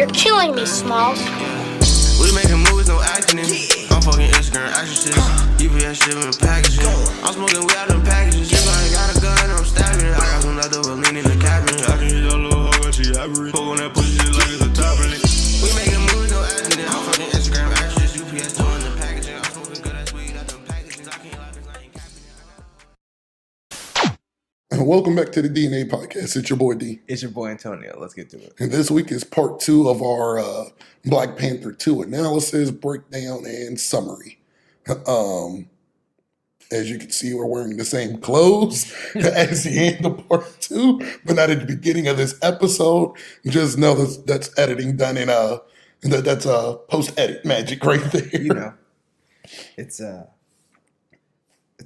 You're killing me, Smalls. We making movies, no acting in. I'm fucking Instagram action shit. UPS shipping packages. I'm smoking weed out them packages. If I ain't got a gun, I'm stabbing it. I got some leftover lean in the cabinet. I can hit your little hoe when she happy. Poke on that pussy shit like it's a top in it. We making movies, no acting in. I'm fucking Instagram action shit. UPS doing the packaging. I'm smoking good ass weed out them packages. I can't lie, 'cause I ain't capping it. And welcome back to the DNA podcast. It's your boy D. It's your boy Antonio. Let's get to it. And this week is part 2 of our Black Panther 2 analysis, breakdown, and summary. As you can see, we're wearing the same clothes as the end of part 2, but not at the beginning of this episode. Just know that's editing done in that's post-edit magic right there. You know, it's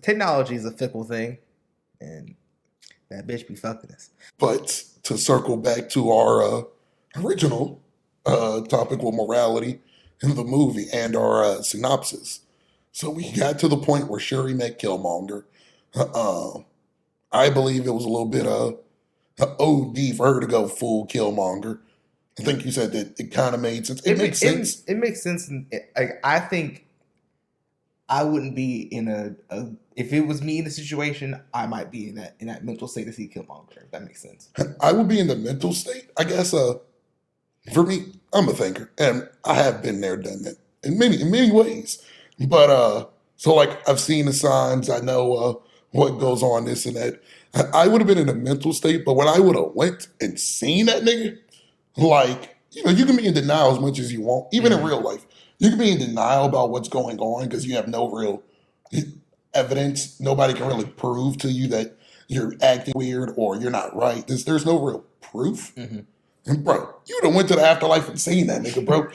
technology is a fickle thing, and that bitch be fucking us. But to circle back to our original topic with morality in the movie and our synopsis. So we got to the point where Shuri met Killmonger. I believe it was a little bit OD for her to go full Killmonger. I think you said that it kind of made sense. It makes sense. It makes sense. I think I wouldn't be in a if it was me in the situation, I might be in that mental state to see Killmonger. If that makes sense. I would be in the mental state. I guess for me, I'm a thinker, and I have been there, done that in many ways. But so like I've seen the signs, I know what goes on, this and that. I would have been in a mental state, but when I would have went and seen that nigga, like, you know, you can be in denial as much as you want, even in real life. You can be in denial about what's going on because you have no real evidence. Nobody can really prove to you that you're acting weird or you're not right. There's no real proof. Mm-hmm. And bro, you would have went to the afterlife and seen that nigga, bro.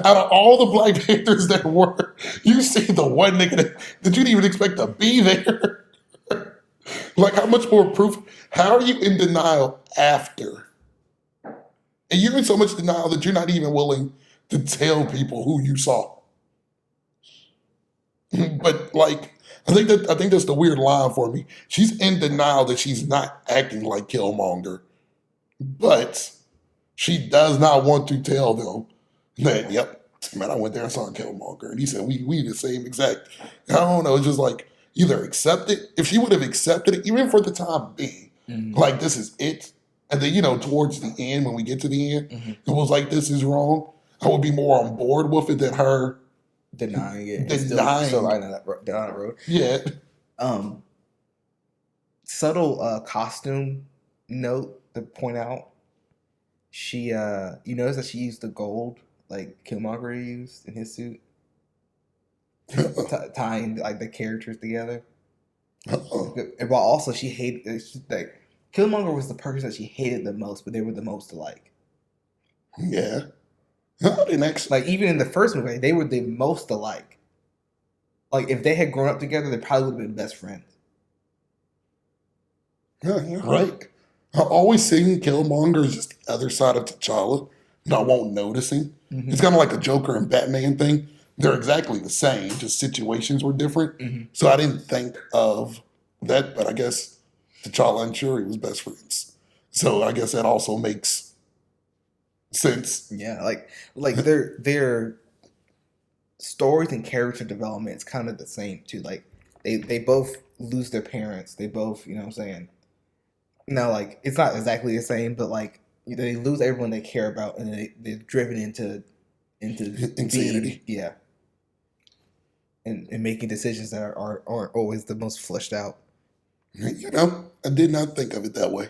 Out of all the Black Panthers that were, you see the one nigga that you didn't even expect to be there. Like, how much more proof? How are you in denial after? And you're in so much denial that you're not even willing to tell people who you saw. But like, I think that's the weird line for me. She's in denial that she's not acting like Killmonger, but she does not want to tell them that, yep, man, I went there and saw Killmonger, and he said we the same exact. I don't know. It's just like, either accept it. If she would have accepted it, even for the time being, like, this is it, and then, you know, towards the end, when we get to the end, it was like, this is wrong, I would be more on board with it than her denying it. Still right down that road. Yeah. Subtle costume note to point out. She, you notice that she used the gold like Killmonger used in his suit, tying like the characters together. But also, she hated like Killmonger was the person that she hated the most, but they were the most alike. Yeah. Like, even in the first movie, they were the most alike. Like, if they had grown up together, they probably would have been best friends. Yeah, you're right. I always seen Killmonger as just the other side of T'Challa, and I won't noticing. Mm-hmm. It's kind of like a Joker and Batman thing. They're exactly the same, just situations were different. Mm-hmm. So I didn't think of that, but I guess T'Challa and Shuri was best friends. So I guess that also makes sense. Yeah, like their stories and character development is kind of the same too. Like they both lose their parents. They both, you know what I'm saying? Now, like, it's not exactly the same, but like they lose everyone they care about, and they're driven into insanity. Yeah, and making decisions that aren't always the most fleshed out. You know, I did not think of it that way.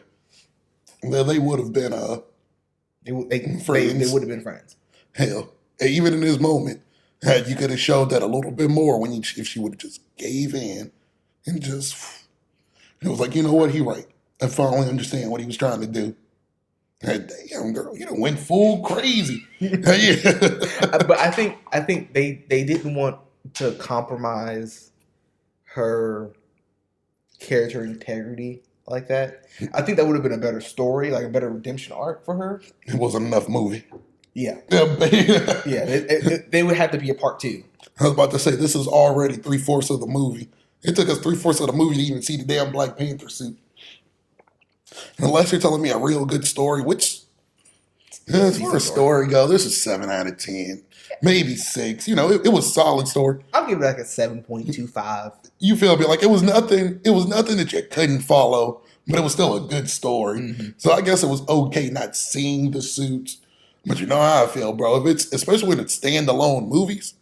Well, they would have been They would have been friends. Hell, even in this moment, you could have showed that a little bit more if she would have just gave in and just, it was like, you know what, he right. I finally understand what he was trying to do. Damn, girl, you done went full crazy. But I think they didn't want to compromise her character integrity like that. I think that would have been a better story, like a better redemption arc for her. It wasn't enough movie. Yeah. They would have to be a part 2. I was about to say, this is already 3/4 of the movie. It took us 3/4 of the movie to even see the damn Black Panther suit. Unless you're telling me a real good story, which as far as story go, this is 7 out of 10, maybe 6. You know, it was a solid story. I'll give it like a 7.25. You feel me? Like it was nothing. It was nothing that you couldn't follow, but it was still a good story. Mm-hmm. So I guess it was okay not seeing the suits. But you know how I feel, bro. If it's especially when it's standalone movies,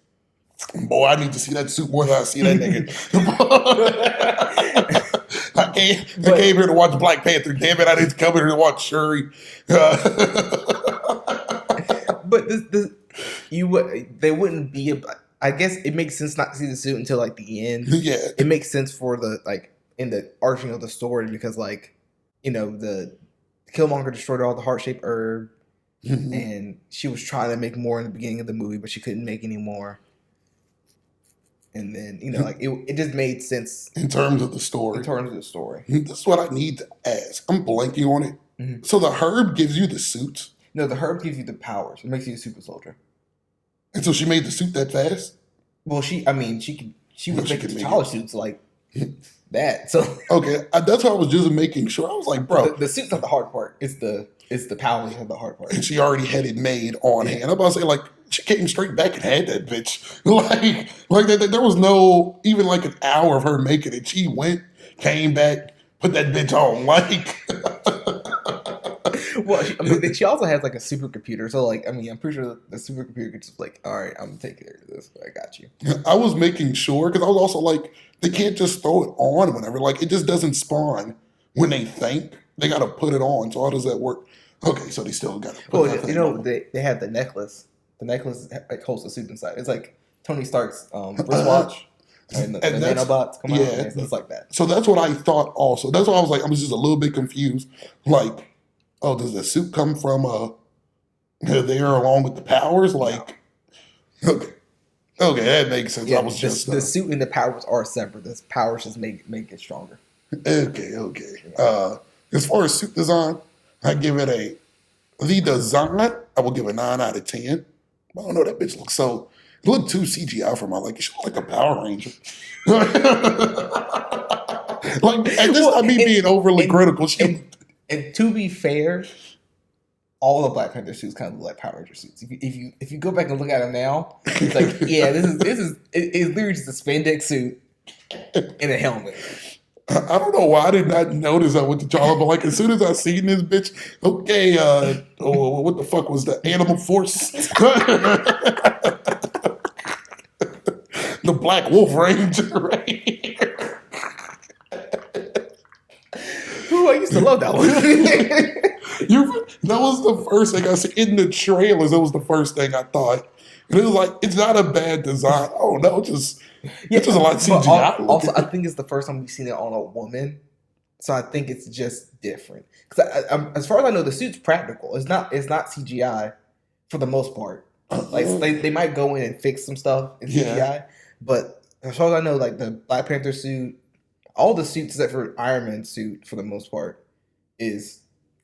boy, I need to see that suit more than I see that nigga. I came here to watch Black Panther. Damn it, I didn't come here to watch Shuri. But they wouldn't be. I guess it makes sense not to see the suit until like the end. Yeah, it makes sense for the like in the arching of the story because like you know the Killmonger destroyed all the heart-shaped herb, and she was trying to make more in the beginning of the movie, but she couldn't make any more. And then you know like it just made sense in terms of the story. This is what I need to ask. I'm blanking on it. Mm-hmm. So the herb gives you the suits? No, the herb gives you the powers. It makes you a super soldier. And so she made the suit that fast? Well, she was making T'Challa suits like that. So okay, that's why I was just making sure. I was like, bro, the suit's not the hard part. It's the powers that are the hard part. And she already had it made on hand. I'm about to say, like, she came straight back and had that bitch. like there was no even like an hour of her making it. She went, came back, put that bitch on. Like. Well, she also has like a supercomputer, so like I'm pretty sure the supercomputer could just like, all right, I'm gonna take care of this. I got you. I was making sure because I was also like, they can't just throw it on whenever. Like it just doesn't spawn when they think. They got to put it on. So how does that work? Okay, so they still got to put it on. They have the necklace. The necklace like holds the suit inside. It's like Tony Stark's wristwatch. And the nanobots come out. Yeah, it's like that. So that's what I thought also. That's why I was like, I was just a little bit confused. Like, oh, does the suit come from there along with the powers? Like, okay, that makes sense. Yeah, I was just the suit and the powers are separate. The powers just make it stronger. Okay. As far as suit design, I give it the design. I will give a 9 out of 10. I don't know, that bitch looks so. It looked too CGI for my liking. She looked like a Power Ranger. Like, and this not me being overly critical. And to be fair, all the Black Panther suits kind of look like Power Ranger suits. If you go back and look at them now, it's like yeah, it's literally just a spandex suit and a helmet. I don't know why I did not notice that with the T'Challa, but like as soon as I seen this bitch, okay, what the fuck was the Animal Force? The Black Wolf Ranger, right? Ooh, I used to love that one. That was the first thing I said in the trailers. That was the first thing I thought. And it was like, it's not a bad design. Oh no, it's just a lot of CGI. Also, I think it's the first time we've seen it on a woman, so I think it's just different. Because as far as I know, the suit's practical. It's not CGI for the most part. Like they might go in and fix some stuff in CGI, but as far as I know, like the Black Panther suit, all the suits except for Iron Man's suit for the most part is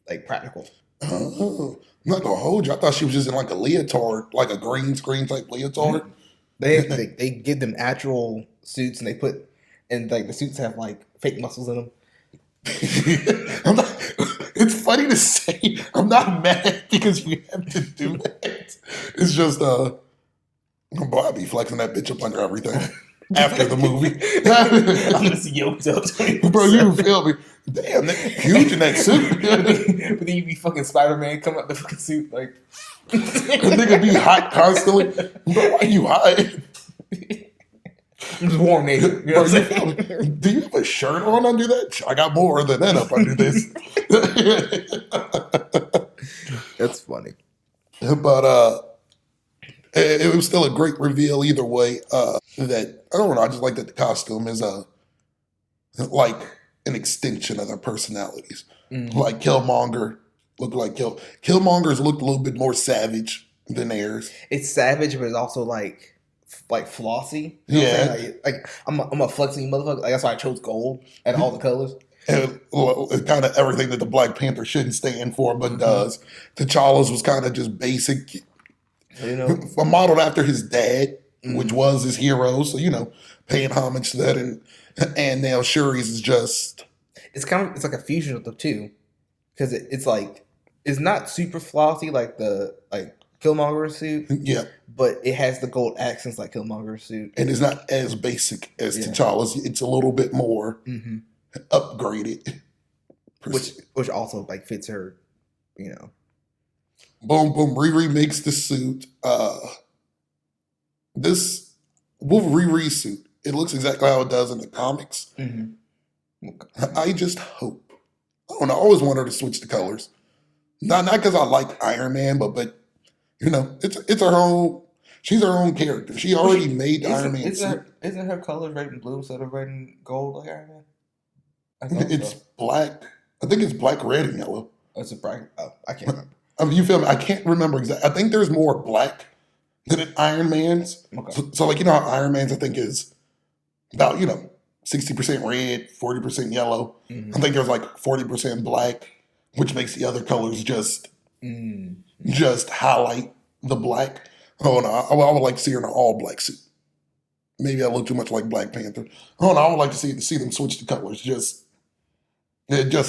like practical. Oh, I'm not gonna hold you. I thought she was just in like a leotard, like a green screen type leotard. They give them actual suits and they put and like the suits have like fake muscles in them. It's funny to say I'm not mad because we have to do that. It's just boy, I be flexing that bitch up under everything after the movie. I'm just yoked up. Bro, you feel me? Damn, they're huge in that suit. But then you be fucking Spider-Man come out the fucking suit like the nigga be hot constantly. Bro, why you hot? I'm just warm, nigga. You know what I'm saying? Do you have a shirt on under that? I got more than that up under this. That's funny. But it was still a great reveal either way. That I don't know. I just like that the costume is like an extension of their personalities. Mm-hmm. Like Killmonger looked like Killmonger's looked a little bit more savage than theirs. It's savage, but it's also like flossy. You know what I'm saying? Like I'm a flexing motherfucker. Like that's why I chose gold and all the colors. And it's kind of everything that the Black Panther shouldn't stand for, but does. T'Challa's was kind of just basic. You know, modeled after his dad, which was his hero. So paying homage to that, and now Shuri's is just. It's like a fusion of the two. because it's like it's not super flossy like the Killmonger's suit, Yeah, but it has the gold accents like Killmonger's suit. and it's not as basic as Yeah. T'Challa's. It's a little bit more Mm-hmm. upgraded. Which also like fits her, you know. Boom, boom. Riri makes the suit. This Riri suit, it looks exactly how it does in the comics. Mm-hmm. I just hope. I don't know. I always want her to switch the colors. Not because I like Iron Man, but you know, it's her own. She's her own character. She already made the Iron Man suit. Isn't her colors red and blue instead of red and gold like Iron Man? I thought It's so. black. I think it's black, red, and yellow. Oh, it's a bright. Oh, I can't remember. I mean, you feel me? I can't remember exactly. I think there's more black than in Iron Man's. Okay. So like, you know how Iron Man's, I think, is about, 60% red, 40% yellow. Mm-hmm. I think there's like 40% black, which makes the other colors just highlight the black. Oh, no, I would like to see her in an all black suit. Maybe I look too much like Black Panther. Oh, no, I would like to see them switch the colors just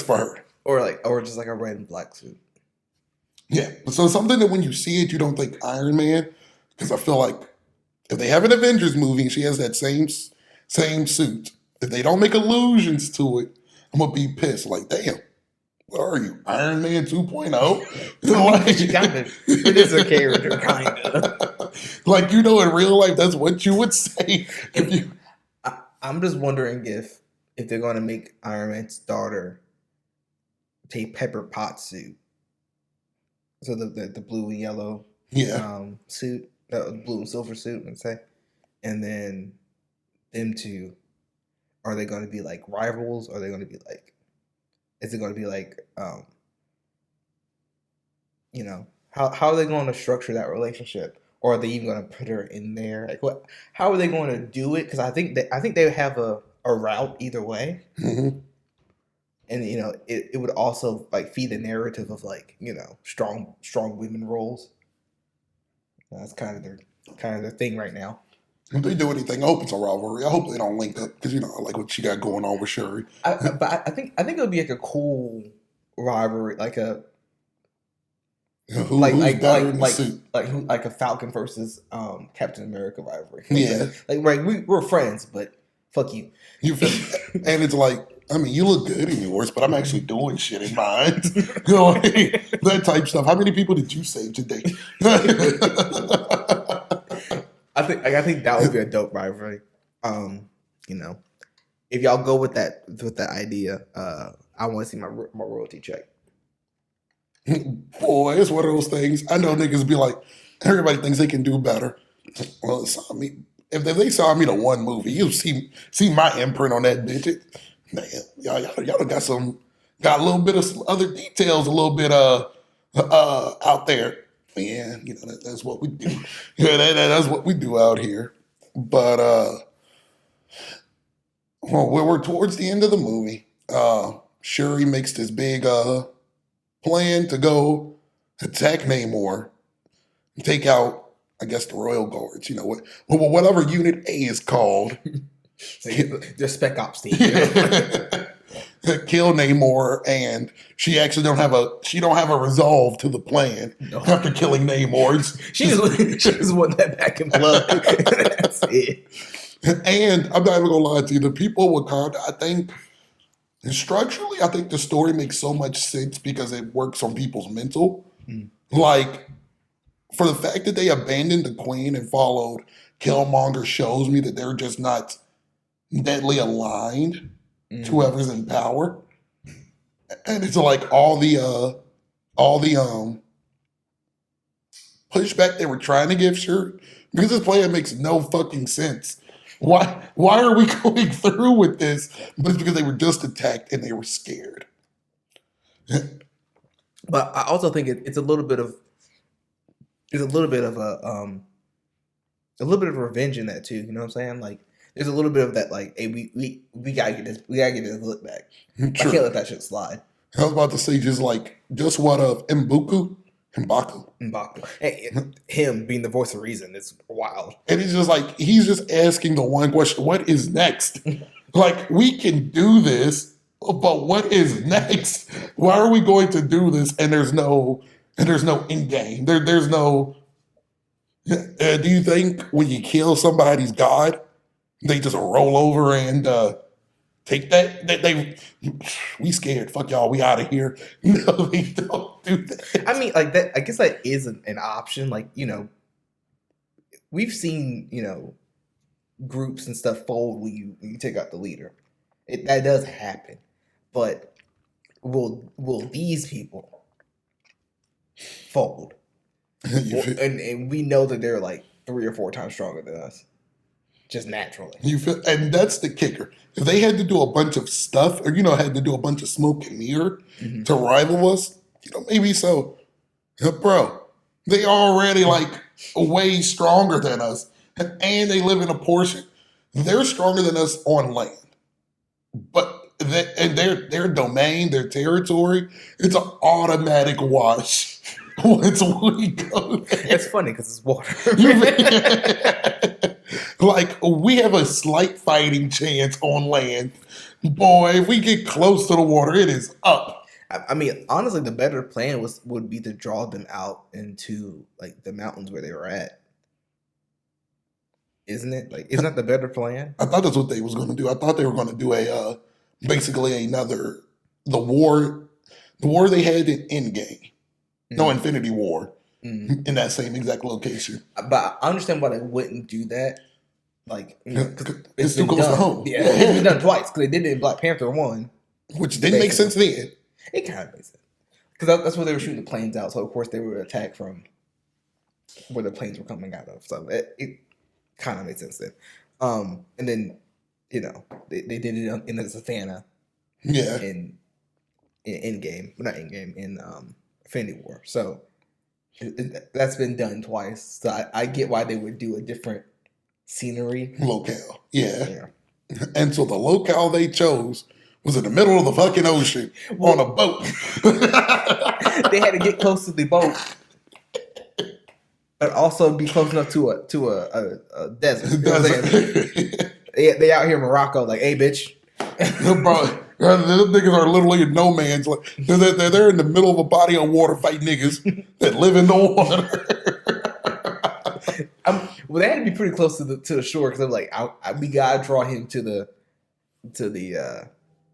for her. Or just like a red and black suit. Yeah, so something that when you see it, you don't think Iron Man, because I feel like if they have an Avengers movie and she has that same suit, if they don't make allusions to it, I'm gonna be pissed. Like, damn, what are you, Iron Man 2.0? It is a character, kind of. Like, in real life, that's what you would say if you. I'm just wondering if they're gonna make Iron Man's daughter take Pepper Potts suit. So the blue and yellow suit, blue and silver suit, let's say, and then them two, are they going to be like rivals? Are they going to be like? Is it going to be like, how are they going to structure that relationship? Or are they even going to put her in there? Like what? How are they going to do it? Because I think they have a route either way. Mm-hmm. And it would also like feed the narrative of like strong women roles. That's kind of their thing right now. If they do anything, I hope it's a rivalry. I hope they don't link up because I like what she got going on with Shuri. But I think it would be like a cool rivalry, like a like a Falcon versus Captain America rivalry. Yeah, like we're friends, but fuck you. You feel, and it's like, I mean, you look good in yours, but I'm actually doing shit in mine. That type stuff. How many people did you save today? I think that would be a dope rivalry. If y'all go with that idea, I want to see my royalty check. Boy, it's one of those things. I know niggas be like, everybody thinks they can do better. Well, if they saw me in one movie, you'll see my imprint on that bitch. Man, y'all got a little bit of other details, a little bit out there. Yeah, that's what we do. Yeah, that's what we do out here. But we're towards the end of the movie. Shuri makes this big plan to go attack Namor, take out, I guess, the Royal Guards. Whatever Unit A is called. The Spec Ops team. Kill Namor, and she actually don't have a resolve to the plan after killing Namor. She just want that back in blood. That's it. And I'm not even gonna lie to you, the people of Wakanda, I think structurally, I think the story makes so much sense because it works on people's mental. Like, for the fact that they abandoned the Queen and followed Killmonger shows me that they're just not deadly aligned to whoever's in power. And it's like all the pushback they were trying to give Shuri, because this plan makes no fucking sense. Why are we going through with this? But it's because they were just attacked and they were scared. But I also think it's a little bit of revenge in that too. You know what I'm saying? Like, there's a little bit of that, like, hey, we gotta get this look back. True. I can't let that shit slide. I was about to say just what of M'Baku. Hey, him being the voice of reason is wild. And it's just like, he's just asking the one question, what is next? Like, we can do this. But what is next? Why are we going to do this? And there's no end game. There's no. Do you think when you kill somebody's god, they just roll over and take that? We scared. Fuck y'all. We out of here. No, they don't do that. I mean, like that. I guess that is an option. Like, you know, we've seen, you know, groups and stuff fold when you take out the leader. That does happen. But will these people fold? And we know that they're like 3 or 4 times stronger than us, just naturally. And that's the kicker. If they had to do a bunch of stuff, or had to do a bunch of smoke and mirror to rival us, maybe so. Bro, they already like way stronger than us, and they live in a portion. They're stronger than us on land, but their domain, their territory, it's an automatic wash. Once we go there. It's funny because it's water. Like, we have a slight fighting chance on land. Boy, if we get close to the water, it is up. I mean, honestly, the better plan would be to draw them out into like the mountains where they were at. Isn't it? Like, isn't that the better plan? I thought that's what they was going to do. I thought they were going to do basically the war they had in Endgame. No, Infinity War in that same exact location. But I understand why they wouldn't do that. Like, it's too close to home. Yeah, it's been done twice because they did it in Black Panther 1. Which didn't make sense then. It kind of makes sense. Because that's where they were shooting the planes out. So, of course, they were attacked from where the planes were coming out of. So, it kind of made sense then. And then, they did it in the Savannah. Yeah. In Endgame. Well, not Endgame. In Infinity War. So that's been done twice. So I get why they would do a different scenery locale. Yeah. And so the locale they chose was in the middle of the fucking ocean on a boat. They had to get close to the boat, but also be close enough to a desert. They out here in Morocco, like, hey, bitch. Bro, those niggas are literally in no man's land. They're in the middle of a body of water fighting niggas that live in the water. Well, they had to be pretty close to the shore because I'm like, we gotta draw him to the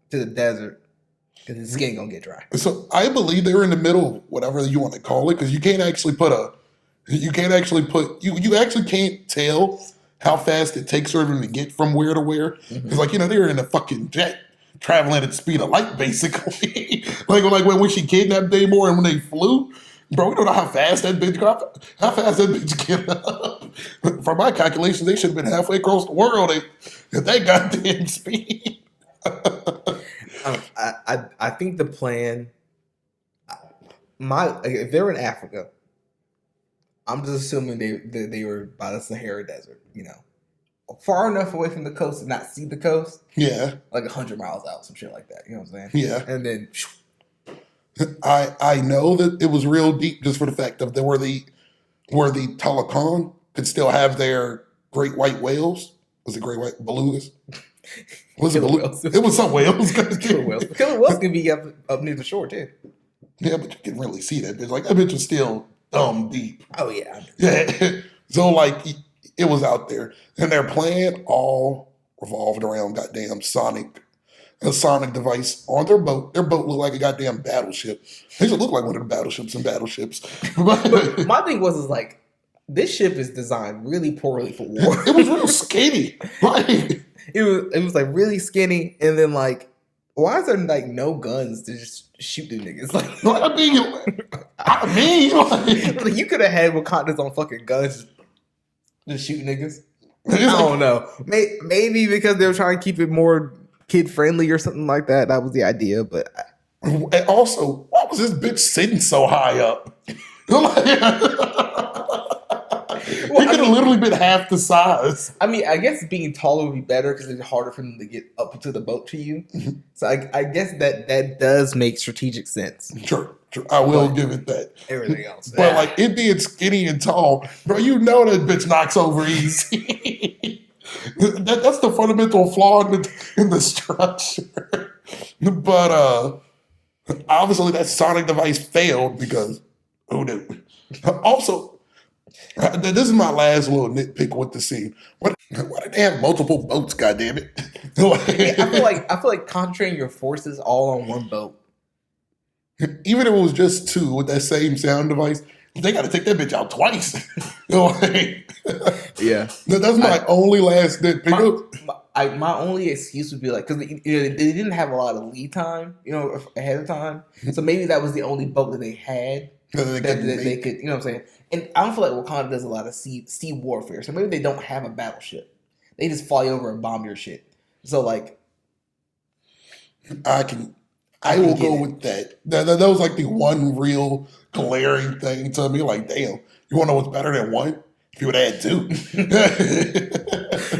desert because his skin gonna get dry. So I believe they're in the middle of whatever you want to call it, because you actually can't tell how fast it takes for them to get from where to where. Because they're in a fucking jet traveling at the speed of light, basically. like when she kidnapped Namor and when they flew, bro, we don't know how fast that bitch get up. From my calculations, they should have been halfway across the world at that goddamn speed. I think the plan, if they're in Africa, I'm just assuming they were by the Sahara Desert, far enough away from the coast to not see the coast. Yeah. Like 100 miles out, some shit like that. You know what I'm saying? Yeah. And then I know that it was real deep just for the fact of where the Talakan could still have their great white whales. Was it great white belugas? Was it belugas? It was some whales. Killer whales. Killer whales can be up near the shore too. Yeah, but you can really see that bitch. Like, that bitch was still dumb deep. Oh yeah. Yeah. So it was out there. And their plan all revolved around goddamn a sonic device on their boat. Their boat looked like a goddamn battleship. They should look like one of the battleships in battleships. But my thing was like, this ship is designed really poorly for war. It was real skinny. It was like really skinny, and then like, why is there like no guns to just shoot the niggas? Like, like you could have had Wakanda's on fucking guns to shoot niggas. I don't know. Maybe because they were trying to keep it more kid friendly or something like that. That was the idea. But and also, why was this bitch sitting so high up? He could have literally been half the size. I mean, I guess being taller would be better because it's harder for them to get up to the boat to you. So I guess that does make strategic sense. Sure. I will give it that. Everything else. But like it being skinny and tall, bro, that bitch knocks over easy. That's the fundamental flaw in the structure. But obviously that sonic device failed because who knew? Also, this is my last little nitpick with the scene. Why did they have multiple boats? Goddamn it! I feel like concentrating your forces all on one boat. Even if it was just two with that same sound device, they got to take that bitch out twice. Yeah, That's my only last nitpick. My only excuse would be like because they didn't have a lot of lead time, ahead of time. So maybe that was the only boat that they had that they could, what I'm saying. And I don't feel like Wakanda does a lot of sea warfare, so maybe they don't have a battleship. They just fly over and bomb your shit. So like, I will go with that. That was like the one real glaring thing to me. Like, damn, you want to know what's better than one? If you would add two.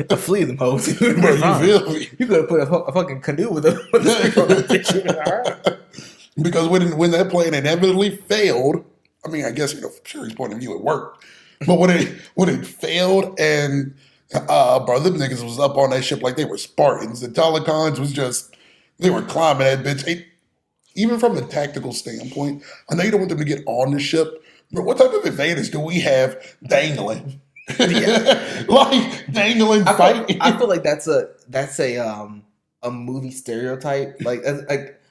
A fleet of them hoes. Bro, you feel me? You could have put a fucking canoe with a Because when that plane inevitably failed, I mean, I guess, from Shuri's point of view, it worked. But when it failed and bro, them niggas was up on that ship like they were Spartans. The Telecons was just, they were climbing that bitch. Even from the tactical standpoint, I know you don't want them to get on the ship, but what type of advantage do we have dangling? Like dangling fighting. I feel like that's a movie stereotype. Like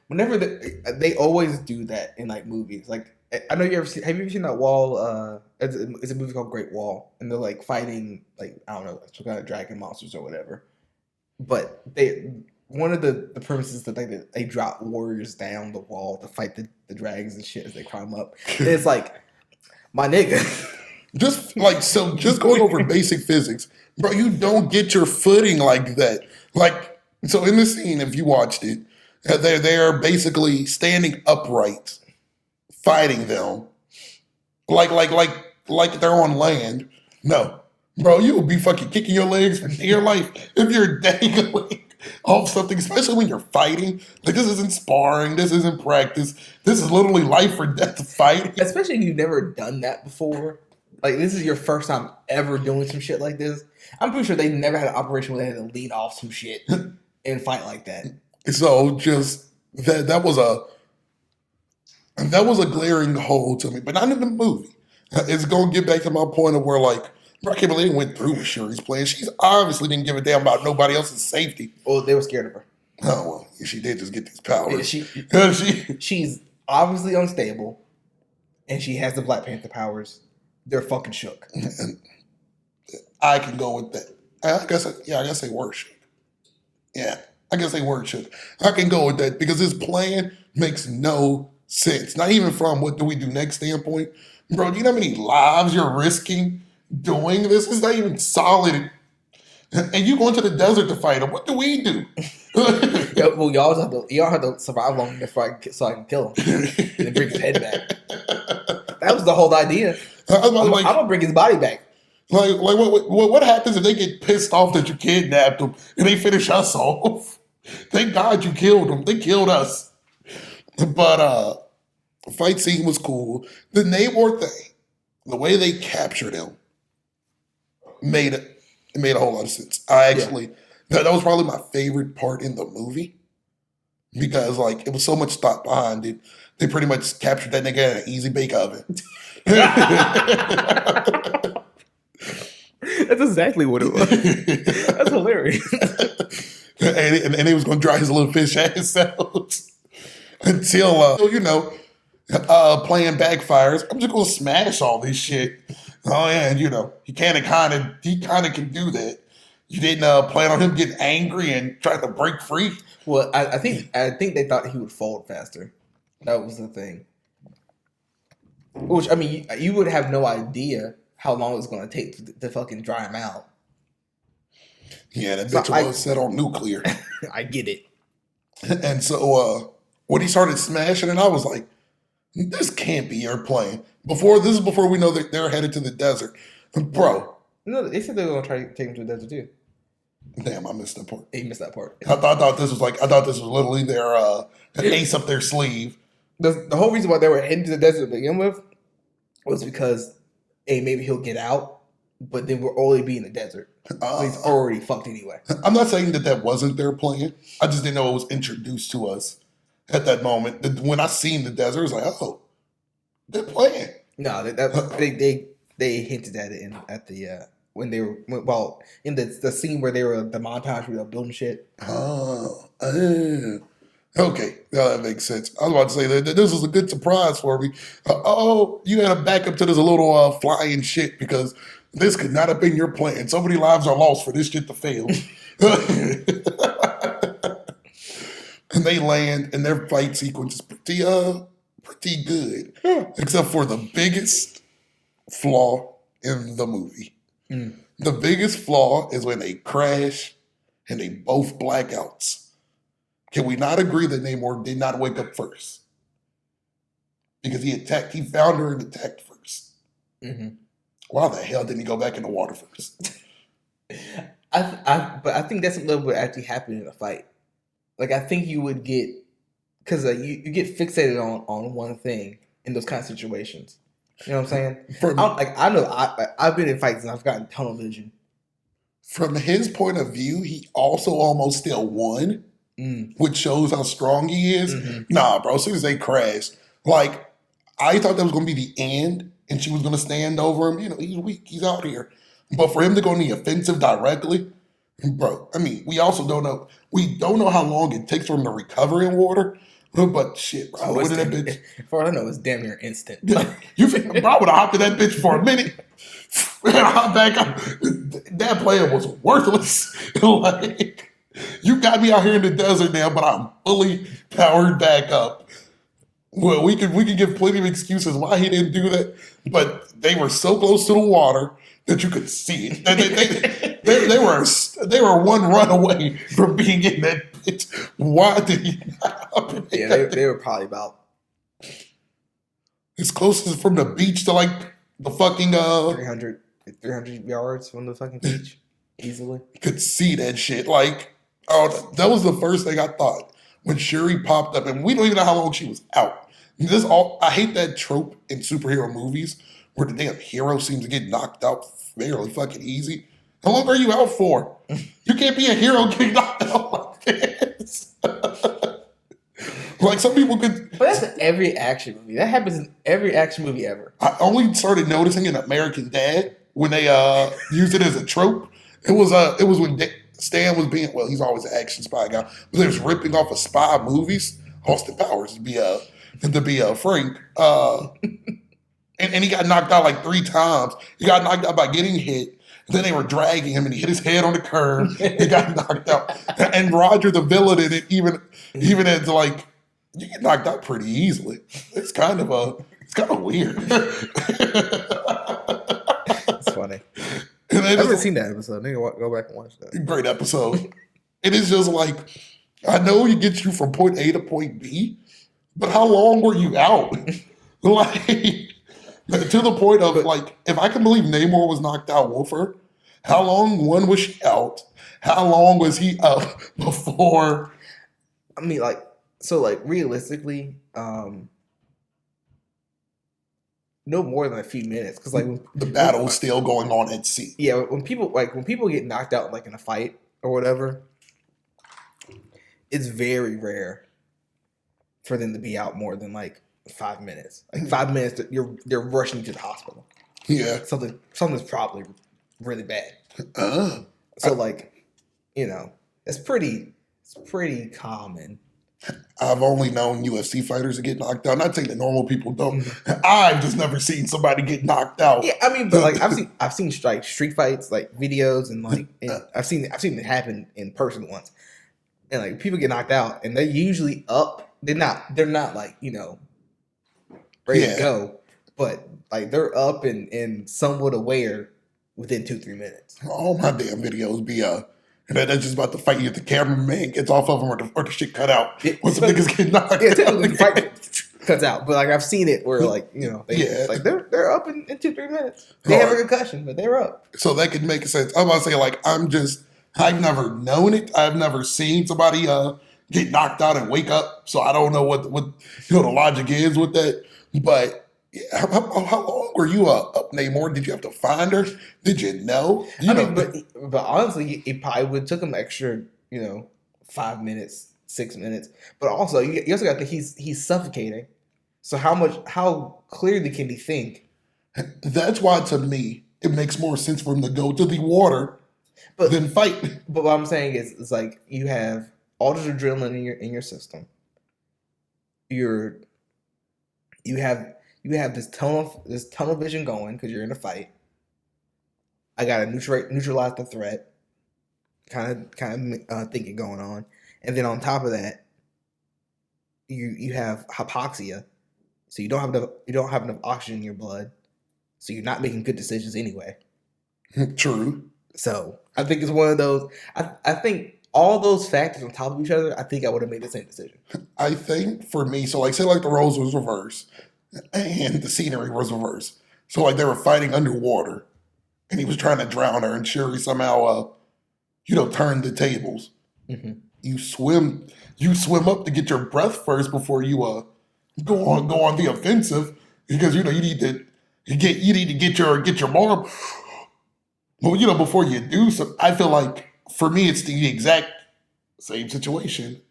whenever they always do that in like movies. Like I know have you ever seen that wall? It's a movie called Great Wall, and they're like fighting like I don't know some kind of dragon monsters or whatever. But one of the premises that they drop warriors down the wall to fight the dragons and shit as they climb up. And it's like, my nigga. Just going over basic physics, bro, you don't get your footing like that. Like, so in the scene, if you watched it, they're basically standing upright, fighting them, like they're on land. No, bro, you will be fucking kicking your legs for dear life if you're dangling off something, especially when you're fighting. Like, this isn't sparring, this isn't practice. This is literally life or death fighting. Especially if you've never done that before. Like, this is your first time ever doing some shit like this. I'm pretty sure they never had an operation where they had to lead off some shit and fight like that. So just that was a glaring hole to me, but not in the movie. It's gonna get back to my point of where, like, bro, I can't believe they went through with Shuri's plan. She's obviously didn't give a damn about nobody else's safety. Well, they were scared of her. Oh well, she did just get these powers. Yeah, she's obviously unstable, and she has the Black Panther powers. They're fucking shook. And I can go with that. I guess they were shook. Yeah, I guess they were shook. I can go with that because this plan makes no sense. Not even from what do we do next standpoint. Bro, do you know how many lives you're risking doing this? It's not even solid. And you going to the desert to fight him. What do we do? Yeah, well, y'all have to survive long enough so I can kill him and bring his head back. That was the whole idea. I'm gonna bring his body back. Like what happens if they get pissed off that you kidnapped them and they finish us off? Thank God you killed them. They killed us. But fight scene was cool. The Namor thing, the way they captured him, made a whole lot of sense. That was probably my favorite part in the movie because like it was so much thought behind it. They pretty much captured that nigga in an easy bake oven. That's exactly what it was. That's hilarious. and he was going to dry his little fish ass out until plan backfires. I'm just going to smash all this shit. Oh yeah, and he kind of can do that. You didn't plan on him getting angry and trying to break free. Well, I think they thought he would fold faster. That was the thing. Which, I mean, you would have no idea how long it was going to take to fucking dry him out. Yeah, that bitch was set on nuclear. I get it. And so when he started smashing it, I was like, this can't be your plan. This is before we know that they're headed to the desert. Bro. No, they said they were going to try to take him to the desert too. Damn, I missed that part. You missed that part. I thought this was literally their ace up their sleeve. The whole reason why they were heading to the desert to begin with was because, maybe he'll get out but then we'll already be in the desert. So he's already fucked anyway. I'm not saying that wasn't their plan. I just didn't know it was introduced to us at that moment. When I seen the desert, I was like, oh, they're playing. No, they hinted at it at the when they were in the scene where they were the montage where they were building shit. Oh, okay, now that makes sense. I was about to say that this was a good surprise for me. You had to back up to this little flying shit because this could not have been your plan. So many lives are lost for this shit to fail. And they land, and their fight sequence is pretty good, except for the biggest flaw in the movie. The biggest flaw is when they crash and they both blackouts. Can we not agree that Namor did not wake up first? Because he found her and attacked first. Mm-hmm. Why the hell didn't he go back in the water first? But I think that's a little bit actually happened in a fight. Like I think you would get because you get fixated on one thing in those kind of situations. You know what I'm saying? I know I've been in fights and I've gotten tunnel vision. From his point of view, he also almost still won, which shows how strong he is. Mm-hmm. Nah, bro, as soon as they crashed, like, I thought that was going to be the end, and she was going to stand over him. You know, he's weak, he's out here. But for him to go in the offensive directly, bro, I mean, we don't know how long it takes for him to recover in water. But shit, bro, what did that bitch? For all I know, it's damn near instant. Bro, I would have hopped in that bitch for a minute. That player was worthless. Like, you got me out here in the desert now, but I'm fully powered back up. Well, we could give plenty of excuses why he didn't do that, but they were so close to the water that you could see it. They were one run away from being in that bitch. Why did he not? Yeah, they were probably about as close as from the beach to like the fucking 300 yards from the fucking beach, easily. Could see that shit. Like, oh, that was the first thing I thought when Shuri popped up, and we don't even know how long she was out. I hate that trope in superhero movies where the damn hero seems to get knocked out fairly fucking easy. How long are you out for? You can't be a hero getting knocked out like this. Like some people could. But that's every action movie. That happens in every action movie ever. I only started noticing in American Dad when they used it as a trope. It was when Stan was being, well, he's always an action spy guy, but they was ripping off of spy movies. Austin Powers to be Frank. And he got knocked out like 3 times. He got knocked out by getting hit. Then they were dragging him, and he hit his head on the curb. He got knocked out. And Roger, the villain in it, even had like, you get knocked out pretty easily. It's kind of weird. It's funny. I haven't seen that episode. Nigga, go back and watch that. Great episode. It is just like, I know he gets you from point A to point B, but how long were you out? Like, to the point of, like, if I can believe Namor was knocked out with her, how long, one, was she out? How long was he up before? I mean, like, so, like, realistically, no more than a few minutes. Because, like, the battle's still going on at sea. Yeah, when people get knocked out, like, in a fight or whatever, it's very rare for them to be out more than, like, 5 minutes. Like 5 minutes, they're rushing to the hospital. Yeah, something's probably really bad. So like, you know, it's pretty common. I've only known UFC fighters to get knocked out. Not saying that normal people don't. I've just never seen somebody get knocked out. Yeah, I mean, but like I've seen like street fights, like videos, and like I've seen it happen in person once. And like people get knocked out, and they're usually up. They're not like, you know, ready to go, but like they're up and somewhat aware within 2-3 minutes. All my damn videos be and they're just about to fight you. The cameraman gets off of them, or the shit cut out. When some niggas get knocked. Yeah, typically the fight cuts out. But like I've seen it where like, you know, they're up in 2-3 minutes. They have a concussion, but they're up. So that could make sense. I'm about to say, like, I've never known it. I've never seen somebody get knocked out and wake up. So I don't know what the logic is with that. But Yeah, how long were you up, Namor? Did you have to find her? Did you know? I mean, but honestly, it probably would took him extra, 5 minutes, 6 minutes. But also, you also got to think he's suffocating. So how clearly can he think? That's why, to me, it makes more sense for him to go to the water But than fight. but what I'm saying is, it's like you have all this adrenaline in your system. You're you have this tunnel vision going because you're in a fight. I gotta neutralize the threat. Kind of thinking going on, and then on top of that, you have hypoxia, so you don't have enough oxygen in your blood, so you're not making good decisions anyway. True. So I think it's one of those. I think all those factors on top of each other. I think I would have made the same decision. I think for me, so like say like the roles was reversed and the scenery was reversed. So like they were fighting underwater and he was trying to drown her and Shuri somehow turned the tables. Mm-hmm. You swim up to get your breath first before you go on the offensive because you need to get your mark. Well, before you do so, I feel like for me it's the exact same situation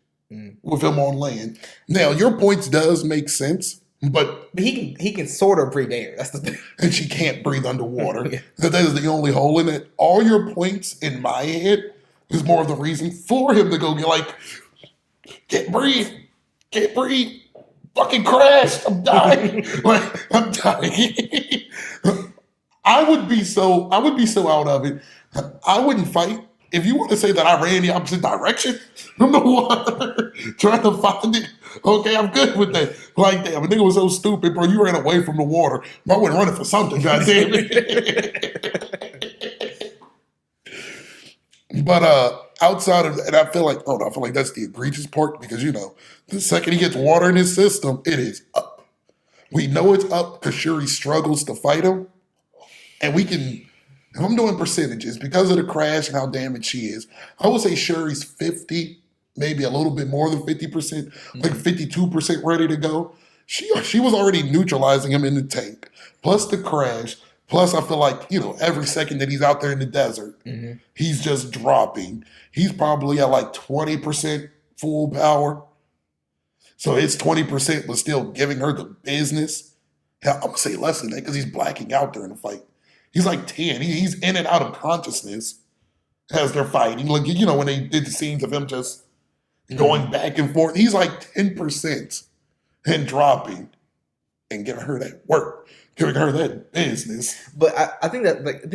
with him on land. Now your points does make sense, but he can sort of breathe air. That's the thing. and she can't breathe underwater. Yeah. That is the only hole in it. All your points in my head is more of the reason for him to go get like, can't breathe, fucking crashed, I'm dying, like I'm dying. I would be so out of it. I wouldn't fight. If you want to say that I ran the opposite direction from the water, trying to find it, okay, I'm good with that. Like, damn, a nigga was so stupid, bro. You ran away from the water. I wouldn't run it for something, goddamn it. But outside of that, and I feel like that's the egregious part because the second he gets water in his system, it is up. We know it's up because Shuri struggles to fight him. And we can, if I'm doing percentages, because of the crash and how damaged she is, I would say Shuri's 50, maybe a little bit more than 50%, like 52% ready to go. She was already neutralizing him in the tank, plus the crash, plus I feel like, every second that he's out there in the desert, he's just dropping. He's probably at like 20% full power. So his 20% was still giving her the business. Hell, I'm going to say less than that because he's blacking out during the fight. He's like 10. He's in and out of consciousness as they're fighting. Like, when they did the scenes of him just going back and forth, he's like 10% and dropping and giving her that work, giving her that business. But I think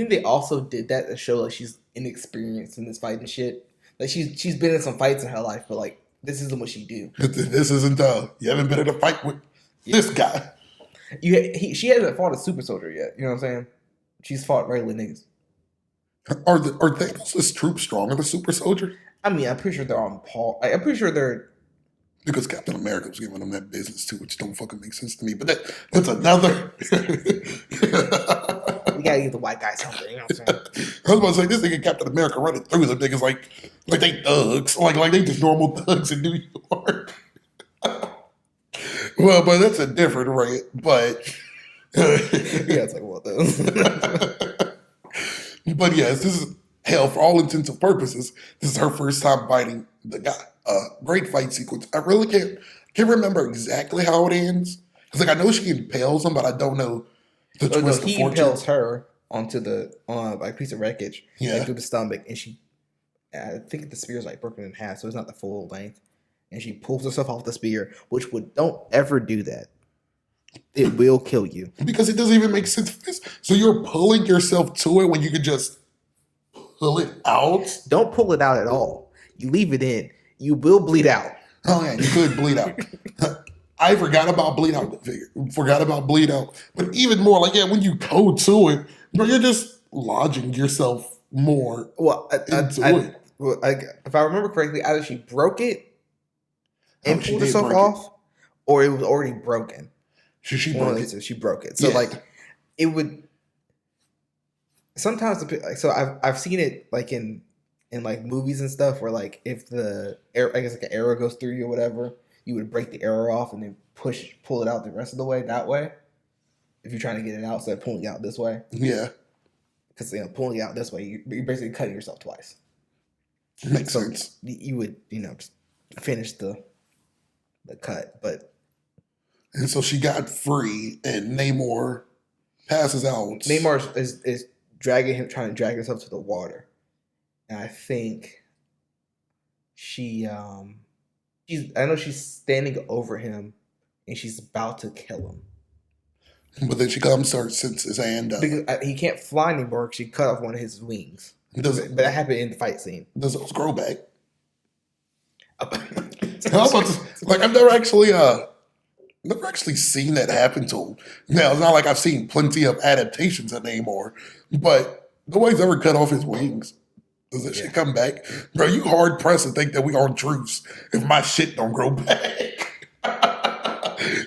they also did that to show like she's inexperienced in this fighting shit. Like she's been in some fights in her life, but like this isn't what she do. This isn't you haven't been in a fight with this guy. She hasn't fought a super soldier yet. You know what I'm saying? She's fought regular niggas. Are Thanos' troops stronger than super soldier? I mean, I'm pretty sure they're on par. I'm pretty sure they're because Captain America was giving them that business too, which don't fucking make sense to me. But that's another. We gotta give the white guy something. You know what I'm saying? I was about to say this nigga Captain America running through them niggas like they thugs, like they just normal thugs in New York. Well, but that's a different rant. But Yeah, it's like what though? But yes, this is hell for all intents and purposes. This is her first time fighting the guy. Great fight sequence. I really can't remember exactly how it ends. Cause I know she impales him, but I don't know the twist of he fortune. impales her onto the like piece of wreckage, Yeah. through the stomach, and I think the spear is like broken in half, so it's not the full length. And she pulls herself off the spear, which don't ever do that. It will kill you. Because it doesn't even make sense. So you're pulling yourself to it when you could just pull it out? Don't pull it out at all. You leave it in. You will bleed out. Oh yeah, you could bleed out. I forgot about bleed out. Forgot about bleed out. But even more, when you go to it, bro, you're just lodging yourself more into it. If I remember correctly, either she broke it and she pulled did herself break off, or it was already broken. She One of broke these it. two, she broke it. So Yeah. it would sometimes. So I've seen it in movies and stuff where if the air, I guess an arrow goes through you or whatever, you would break the arrow off and then pull it out the rest of the way that way. if you're trying to get it out, so pulling it out this way. Yeah, Because pulling it out this way, you're basically cutting yourself twice. makes So sense. you would just finish the cut, but And so she got free, and Namor passes out. Namor is dragging him, trying to drag himself to the water, and I think she's I know she's standing over him, and she's about to kill him But then she comes to her senses, and because he can't fly anymore. 'Cause she cut off one of his wings, does but that happened in the fight scene. those grow back? How about this? Like I've never actually seen that happen to him. Now it's not like I've seen plenty of adaptations of Namor, but nobody's ever cut off his wings. Does that shit come back? Bro, you hard pressed to think that we aren't truths if my shit don't grow back.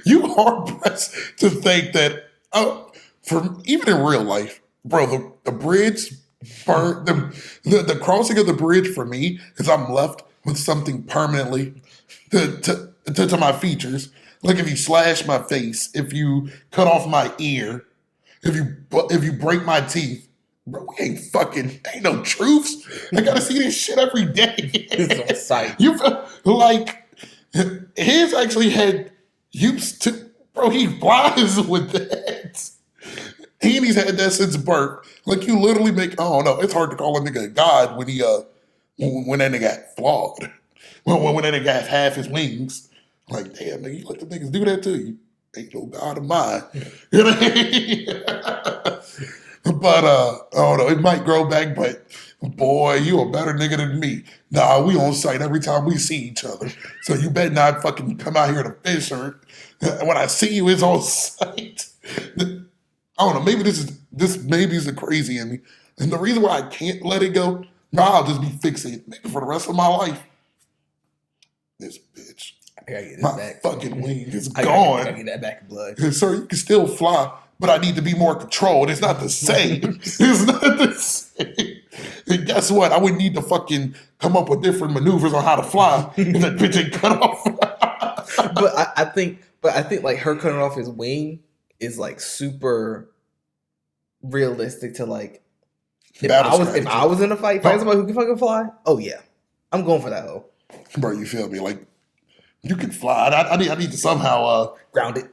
You hard pressed to think that from even in real life, bro, the bridge burn the crossing of the bridge for me is I'm left with something permanently to my features. Like if you slash my face, if you cut off my ear, if you break my teeth, bro, we ain't no truths. I gotta see this shit every day. It's on sight. You feel like his actually had used to, bro. He flies with that. And he's had that since birth. Like you literally make. Oh no, it's hard to call a nigga a god when when that nigga got flawed. When that nigga got half his wings. Like damn, nigga, you let the niggas do that to you. Ain't no god of mine. You know what I mean? But I don't know, it might grow back, but boy, you a better nigga than me. Nah, we on site every time we see each other. So you better not fucking come out here to fish or when I see you, it's on site. I don't know, maybe this maybe is the crazy in me. And the reason why I can't let it go, I'll just be fixated maybe for the rest of my life. This bitch. I gotta get this My back. fucking wing is I gone. gotta get that back in blood. Sir, you can still fly, but I need to be more controlled. It's not the same. It's not the same. And guess what? I would need to fucking come up with different maneuvers on how to fly if that bitch ain't cut off. But I think like her cutting off his wing is like super realistic to like if I was in a fight fighting somebody who can fucking fly. Oh yeah, I'm going for that though. Bro, you feel me? Like you can fly. I need to somehow Ground it.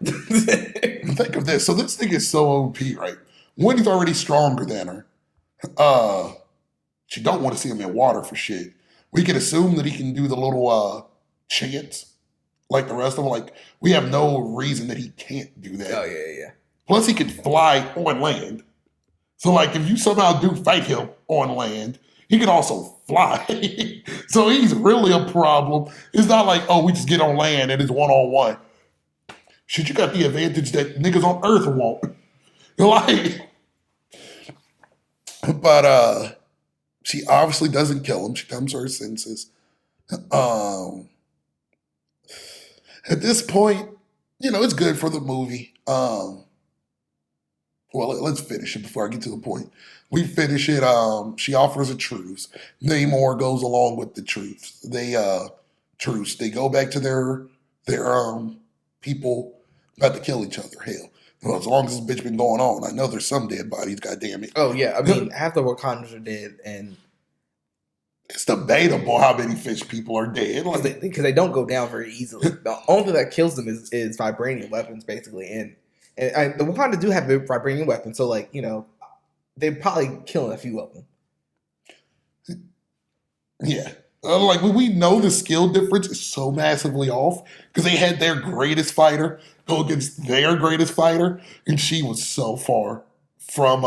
think of this. So this thing is so OP, right? When he's already stronger than her, she don't want to see him in water for shit. We can assume that he can do the little chants like the rest of them. Like we have no reason that he can't do that. Oh yeah. Plus, he can fly on land. So, like, if you somehow do fight him on land, he can also fly. So he's really a problem. It's not like, oh, we just get on land and it's one-on-one. Shit, you got the advantage that niggas on Earth won't. Like, but she obviously doesn't kill him. She comes to her senses. At this point, it's good for the movie. Well, let's finish it before I get to the point. We finish it. She offers a truce. Namor goes along with the truce. They truce. They go back to their people about to kill each other. Hell, well, as long as this bitch been going on, I know there's some dead bodies. God damn it. Oh yeah. I mean, half the Wakandans are dead, and It's debatable how many fish people are dead. Like, because they don't go down very easily. The only thing that kills them is vibranium weapons, basically, and the Wakanda do have vibranium weapons, so like they're probably killing a few of them. yeah. Like we know the skill difference is so massively off because they had their greatest fighter go against their greatest fighter, and she was so far from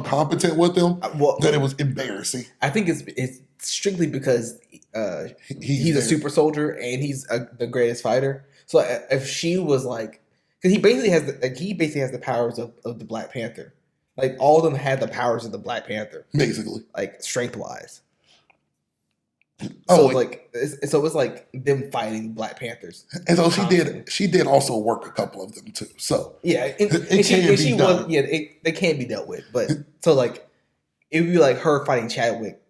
competent with them that it was embarrassing. I think it's strictly because he's a super soldier and he's the greatest fighter. So if she was like, because he basically has the powers of the Black Panther. Like all of them had the powers of the Black Panther, Basically, like strength wise. Oh, So it's like them fighting Black Panthers. and so she did also work a couple of them too. So Yeah, it can be done. They can be dealt with, but so like it would be like her fighting Chadwick.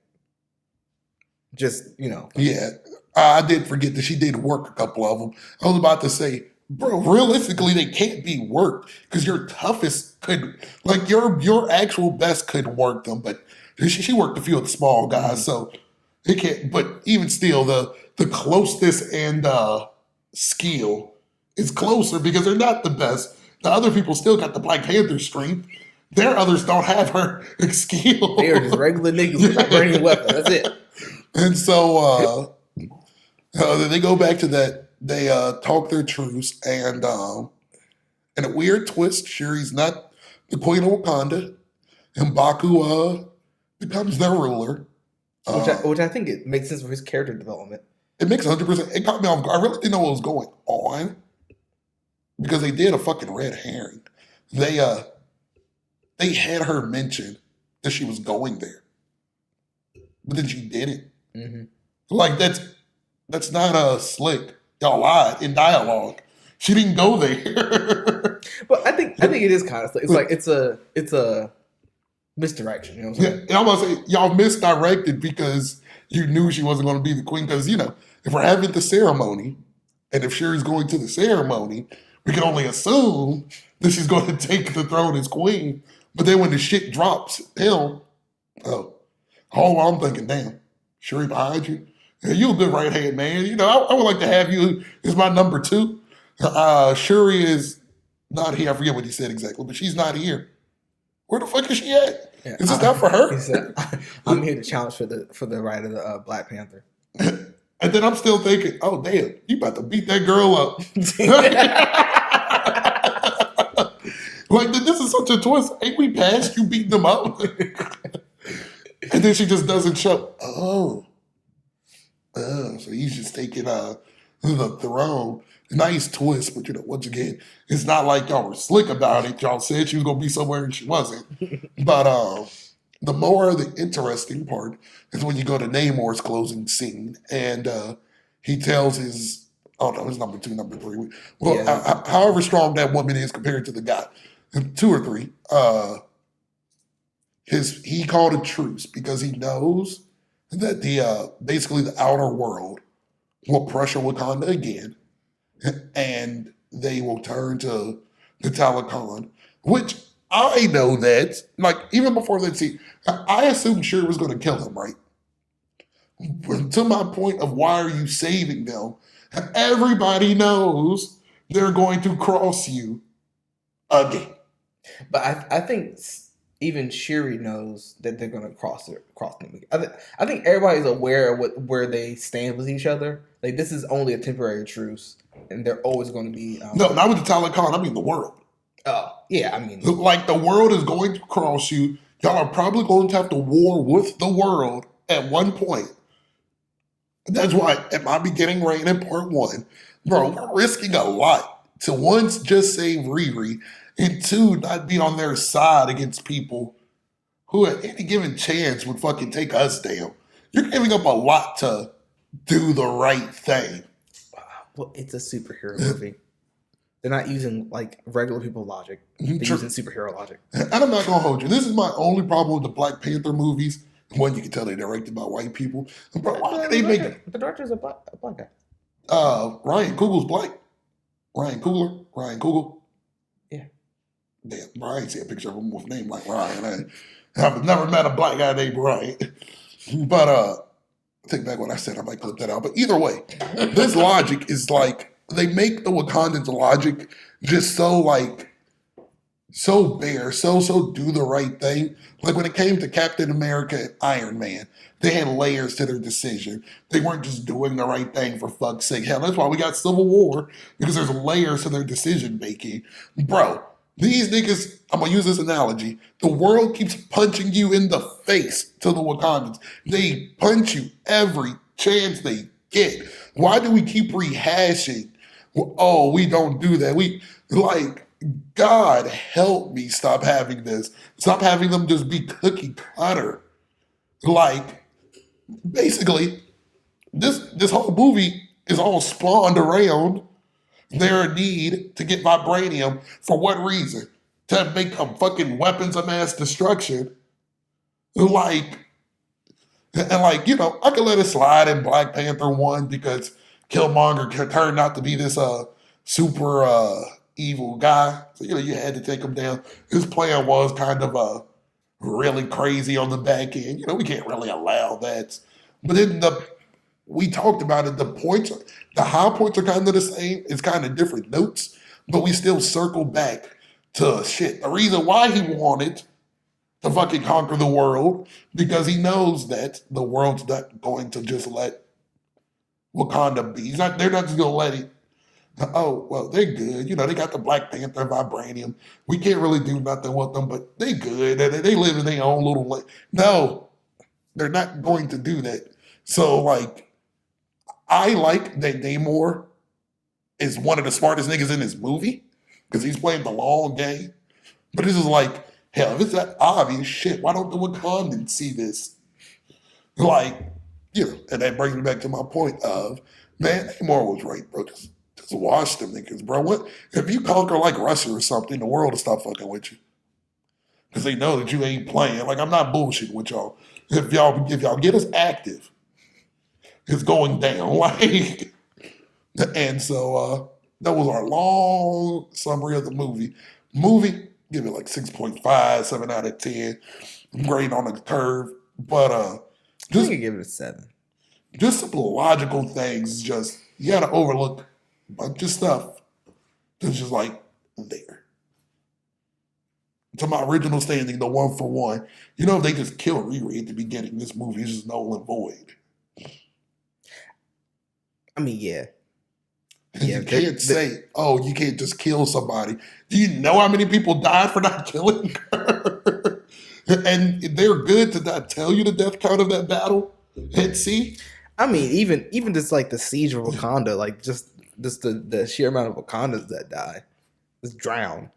Just Yeah, I did forget that she did work a couple of them. I was about to say, bro, realistically, they can't be worked because your toughest could, like, your actual best could work them, but she worked a few of the small guys, so it can't. But even still, the closeness and skill is closer because they're not the best. The other people still got the Black Panther strength. Their others don't have her skill. They are just regular niggas with a burning weapon. That's it. And so they go back to that. They talk their truce, and in a weird twist, Shuri's not the queen of Wakanda, and Baku becomes their ruler. Which I think it makes sense for his character development. It makes 100%. It got me off guard. I really didn't know what was going on because they did a fucking red herring. They had her mention that she was going there, but then she didn't. Mm-hmm. Like that's not slick. Y'all lied in dialogue. She didn't go there. But I think it is kind of slick. It's like it's a misdirection. You know what I'm saying? Yeah, and I'm gonna say y'all misdirected because you knew she wasn't going to be the queen. Because if we're having the ceremony, and if Shuri's going to the ceremony, we can only assume that she's going to take the throne as queen. But then when the shit drops, all I'm thinking, damn, Shuri behind you. Yeah, you a good right hand man. I would like to have you as my number 2. Shuri is not here. I forget what he said exactly, but she's not here. Where the fuck is she at? Yeah, Is this not for her? He said, "I'm here to challenge for the right of the Black Panther." And then I'm still thinking, oh damn, you about to beat that girl up. Like this is such a twist. Ain't we past you beating them up? And then she just doesn't show. Oh, so he's just taking the throne. Nice twist, but once again, it's not like y'all were slick about it. Y'all said she was gonna be somewhere and she wasn't. But the interesting part is when you go to Namor's closing scene and he tells his number 2, number 3. Well, Yeah. However strong that woman is compared to the guy, 2 or 3. He called a truce because he knows that basically the outer world will pressure Wakanda again, and they will turn to the Talokan, which I know that, like, even before that scene, I assumed Shuri was going to kill him, right? To my point of why are you saving them? Everybody knows they're going to cross you again. But I think even Shuri knows that they're going to cross them. I think everybody's aware of where they stand with each other. Like, this is only a temporary truce, and they're always going to be. No, not with the Talokan. I mean the world. Oh, yeah. I mean, like the world is going to cross you. Y'all are probably going to have to war with the world at one point. That's why at my beginning reign in part 1, bro, we're risking a lot to once just save Riri, and 2, not be on their side against people who at any given chance would fucking take us down. You're giving up a lot to do the right thing. well, it's a superhero movie. They're not using like regular people logic. They're using superhero logic. And I'm not gonna hold you. This is my only problem with the Black Panther movies. One, you can tell they're directed by white people. But why did they make it? The director's a black guy. Ryan Coogler's black. Ryan Coogler. Yeah. Damn, bro, I ain't seen a picture of him with a name like Ryan. I've never met a black guy named Ryan. But take back what I said. I might clip that out. But either way, this logic is like they make the Wakandans' logic just so bare, so do the right thing. Like when it came to Captain America and Iron Man, they had layers to their decision. They weren't just doing the right thing for fuck's sake. Hell, that's why we got Civil War, because there's layers to their decision making. Bro, these niggas, I'm gonna use this analogy. The world keeps punching you in the face to the Wakandans. They punch you every chance they get. Why do we keep rehashing? Oh, we don't do that. God help me stop having this. Stop having them just be cookie cutter. Like, basically, this whole movie is all spawned around their need to get vibranium. For what reason? To make fucking weapons of mass destruction. I could let it slide in Black Panther 1 because Killmonger turned out to be this super evil guy. So you had to take him down. His plan was kind of really crazy on the back end. We can't really allow that. But then we talked about it. The high points are kind of the same. It's kind of different notes, but we still circle back to shit. The reason why he wanted to fucking conquer the world, because he knows that the world's not going to just let Wakanda be. They're not just gonna let it. Oh, well, they're good. They got the Black Panther vibranium. We can't really do nothing with them, but they good. They live in their own little way. No, they're not going to do that. So, I like that Namor is one of the smartest niggas in this movie because he's playing the long game. But this is like, hell, if it's that obvious shit, why don't the Wakandans see this? And that brings me back to my point of, man, Namor was right, bro. Just watch them niggas, bro. What if you conquer like Russia or something, the world will stop fucking with you. Because they know that you ain't playing. I'm not bullshitting with y'all. If y'all get us active, it's going down. And so that was our long summary of the movie. Give it 6.5, 7 out of 10. I'm great on the curve. But I can give it a 7. Just some logical things. Just you gotta overlook a bunch of stuff that's just there. To my original standing, the 1 for 1. If they just kill Riri at the beginning, this movie is just null and void. I mean, yeah. You can't say, oh, you can't just kill somebody. Do you know how many people died for not killing her? And they're good to not tell you the death count of that battle at sea. I mean, even just the siege of Wakanda, just the sheer amount of Wakandas that die, just drown.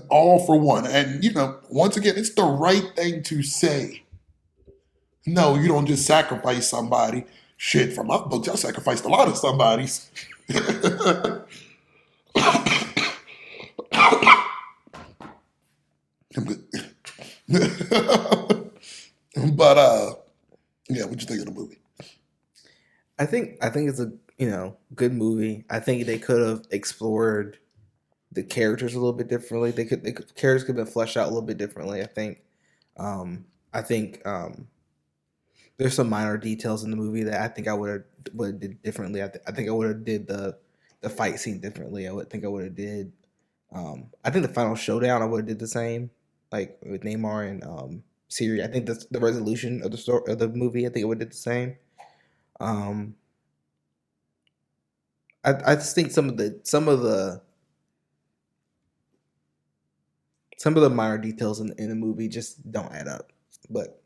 All for one. And, once again, it's the right thing to say. No, you don't just sacrifice somebody. Shit, from my books, I sacrificed a lot of somebodies. But yeah, what you think of the movie? I think it's a good movie. I think they could have explored the characters a little bit differently. Characters could have been fleshed out a little bit differently. I think there's some minor details in the movie that I think I would have did differently. I think I would have did the fight scene differently. I would have did. I think the final showdown I would have did the same, with Namor and Siri. I think that's the resolution of the story of the movie. I think I would have did the same. I just think some of the minor details in the movie just don't add up. But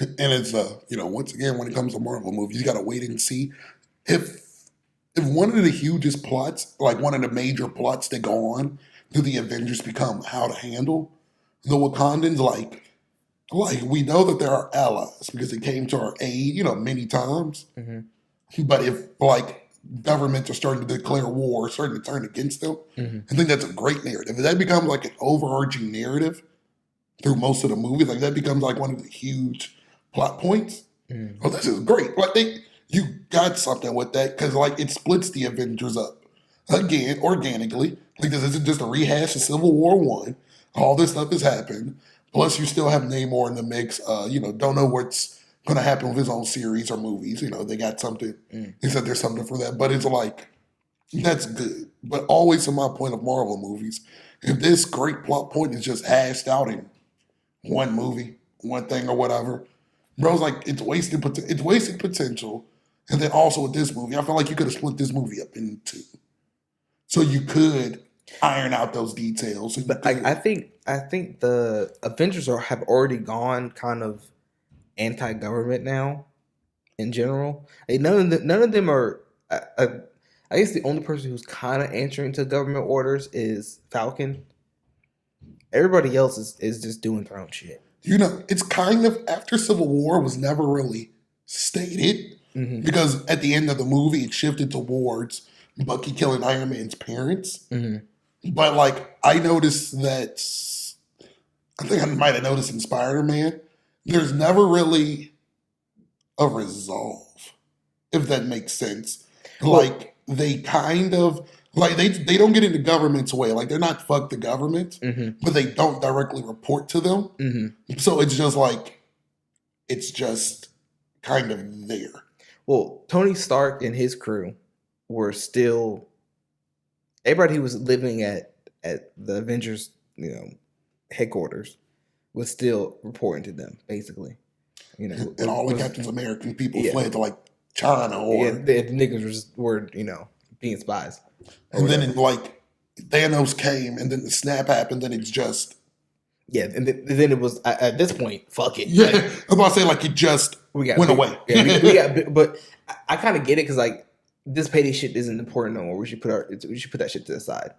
and it's once again, when it comes to Marvel movies, you gotta wait and see if one of the hugest plots, one of the major plots that go on, do the Avengers become how to handle the Wakandans? We know that there are allies because they came to our aid, many times. Mm-hmm. But if governments are starting to declare war, starting to turn against them, mm-hmm. I think that's a great narrative. If that becomes an overarching narrative through most of the movies, that becomes one of the huge plot points. Mm-hmm. Well, this is great. You got something with that because it splits the Avengers up again organically. This isn't just a rehash of Civil War 1. All this stuff has happened. Plus, you still have Namor in the mix. Don't know what's going to happen with his own series or movies. They got something. He said there's something for that. But it's that's good. But always to my point of Marvel movies, if this great plot point is just hashed out in one movie, one thing or whatever, bro's it's wasted potential. And then also with this movie, I feel like you could have split this movie up into two. So you could iron out those details. But I think the Avengers have already gone kind of anti-government now, in general. None of them are. I guess the only person who's kind of answering to government orders is Falcon. Everybody else is just doing their own shit. It's kind of after Civil War was never really stated. Mm-hmm. Because at the end of the movie, it shifted towards Bucky killing Iron Man's parents. Mm-hmm. But I noticed that, I think I might have noticed in Spider-Man, there's never really a resolve, if that makes sense. they kind of like they don't get into government's way. Like they're not fuck the government, but they don't directly report to them. So it's just like it's just kind of there. Well, Tony Stark and his crew were still everybody who was living at the Avengers, headquarters was still reporting to them, basically. And all the Captain American people fled to like China or the niggas were being spies. And then like Thanos came, and then the snap happened, and it's just and then it was at this point, fuck it. Yeah, I was about to say like it just went away. But I kind of get it because like this petty shit isn't important no more. We should put that shit to the side.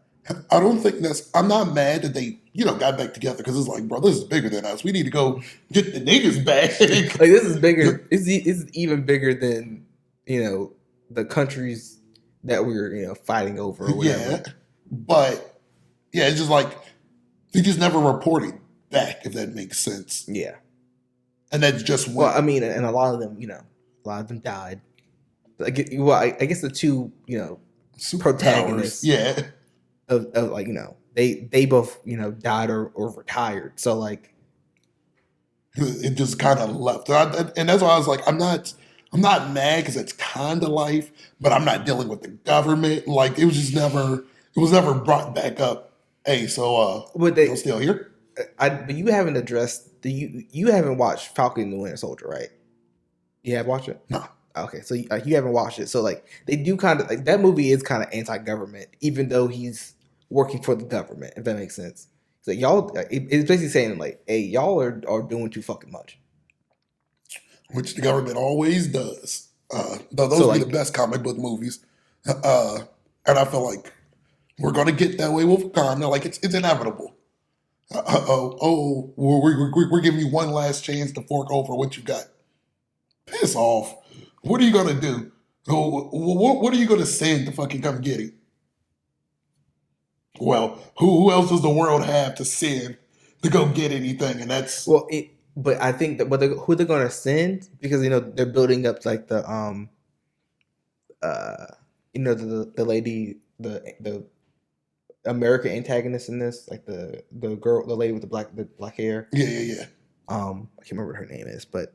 I don't think I'm not mad that they got back together because it's like, bro, this is bigger than us. We need to go get the niggas back. Like this is bigger. It's even bigger than the countries that we were fighting over or whatever. Yeah, but it's just like they just never reported back, if that makes sense. Yeah, and that's just and a lot of them died. I guess the two protagonists, of like they both died or retired. So like it just kind of left, and that's why I was like, I'm not mad because it's kind of life, but I'm not dealing with the government. Like it was never brought back up. Hey, so they're still here. But you haven't addressed you haven't watched Falcon and the Winter Soldier, right? You have watched it? No. Okay, so you haven't watched it. So like they do kind of like that movie is kind of anti-government, even though he's working for the government. If that makes sense. So y'all, it's basically saying like, hey, y'all are doing too fucking much. Which the government always does. Those are the best comic book movies. And I feel like we're going to get that way with Wakanda. Like, it's inevitable. We're giving you one last chance to fork over what you got. Piss off. What are you going to do? What are you going to send to fucking come get it? Well, who else does the world have to send to go get anything? And that's... Well, but I think that who they're going to send, because they're building up like the the lady, the American antagonist in this, like the lady with the black hair. Yeah. I can't remember what her name is, but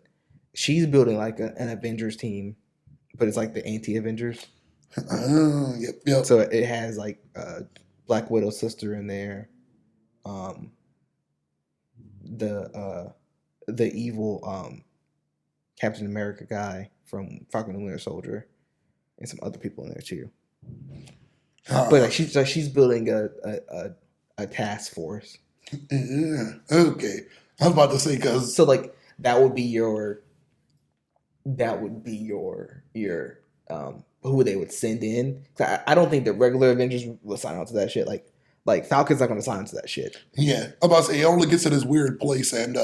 she's building like an Avengers team, but it's like the anti-Avengers. Yep. So it has like Black Widow's sister in there, the evil Captain America guy from Falcon and the Winter Soldier, and some other people in there too. But like she's building a task force. Yeah. Okay. I was about to say because so like that would be your who they would send in. I don't think the regular Avengers will sign on to that shit. Like Falcon's not going to sign on to that shit. Yeah, I'm about to say it only gets to this weird place, and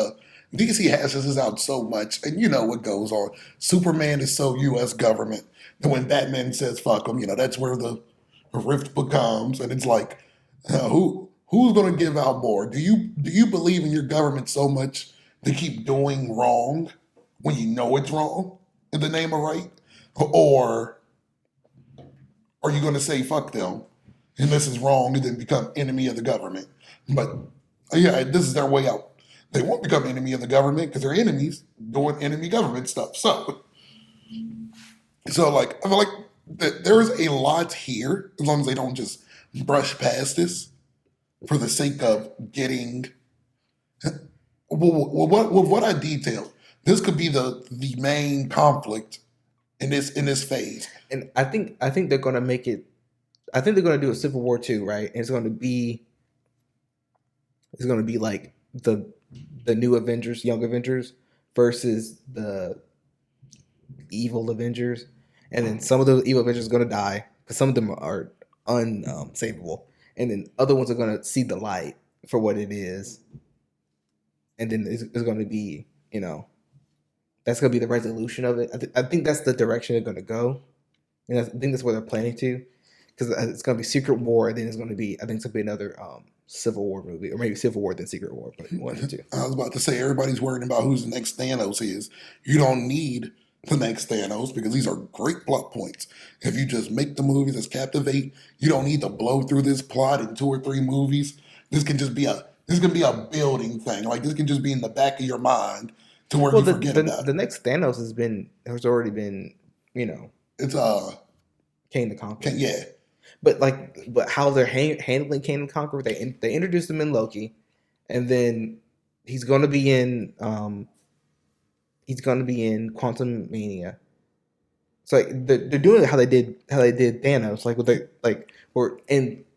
DC hashes this out so much, and you know what goes on. Superman is so U.S. government that when Batman says "fuck him," that's where the rift becomes, and it's like, who's going to give out more? Do you believe in your government so much to keep doing wrong when you know it's wrong in the name of right, or are you going to say fuck them and this is wrong and then become enemy of the government? But this is their way out. They won't become enemy of the government because they're enemies doing enemy government stuff. So like I feel like there is a lot here as long as they don't just brush past this for the sake of getting. What I detailed, this could be the main conflict in this phase. And I think they're gonna make it. I think they're gonna do a Civil War 2, right? And it's gonna be like the new Avengers, Young Avengers, versus the evil Avengers, and then some of the evil Avengers are gonna die because some of them are unsavable, and then other ones are gonna see the light for what it is, and then it's gonna be that's gonna be the resolution of it. I think that's the direction they're gonna go, and I think that's where they're planning to, because it's gonna be Secret War, and then it's gonna be another Civil War movie, or maybe Civil War then Secret War, but one of the two. I was about to say everybody's worrying about who's the next Thanos is. You don't need the next Thanos because these are great plot points. If you just make the movies as captivate, you don't need to blow through this plot in 2 or 3 movies. This can be a building thing. Like this can just be in the back of your mind to where Well, you forget about it. the next Thanos has already been, It's Kang the Conqueror. yeah. But how they're handling Kang the Conqueror, they introduced him in Loki, and then he's gonna be in Quantum Mania. So like they're doing it how they did Thanos, like with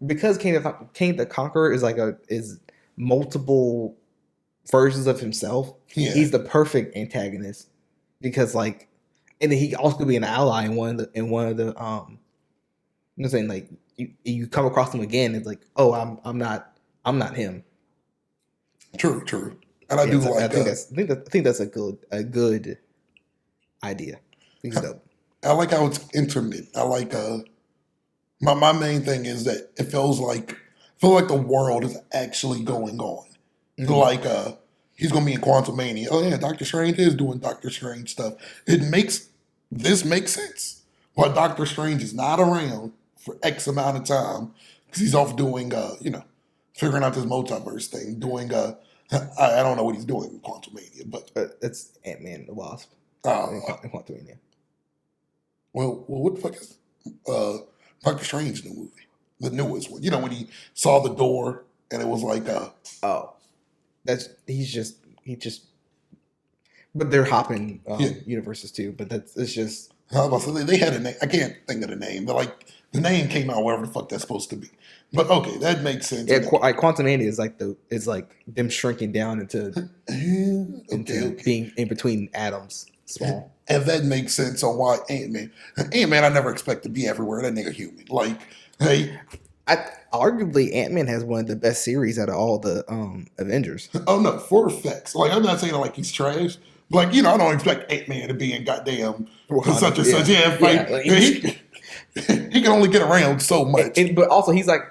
because Kang the Conqueror is multiple versions of himself. Yeah. He's the perfect antagonist because and then he also could be an ally in one of the I'm saying like you come across him again, it's like, oh, I'm not him. True. And I think that's a good idea. I think it's dope. I like how it's intermittent. I like my main thing is that it feels like the world is actually going on. Mm-hmm. Like he's gonna be in Quantum Mania. Oh yeah, Doctor Strange is doing Doctor Strange stuff. This makes sense. Why Doctor Strange is not around for X amount of time because he's off doing figuring out this multiverse thing. Doing I don't know what he's doing in Quantum Mania, but it's Ant-Man the Wasp. In Quantum Mania. Well, what the fuck is Doctor Strange new movie? The newest one. You know when he saw the door and it was like he just. But they're hopping universes too. But it's just. I was about to say, they had a name. I can't think of the name. But the name came out wherever the fuck that's supposed to be. But okay, that makes sense. Yeah, Quantum Mania is like them shrinking down into being in between atoms, small. And that makes sense on why Ant-Man, I never expect to be everywhere. That nigga human. Like, hey. Arguably, Ant-Man has one of the best series out of all the Avengers. Oh, no, for effects. Like, I'm not saying he's trash. Like, I don't expect Ant-Man to be in goddamn such and such. Yeah, fight. He can only get around so much. But also, he's like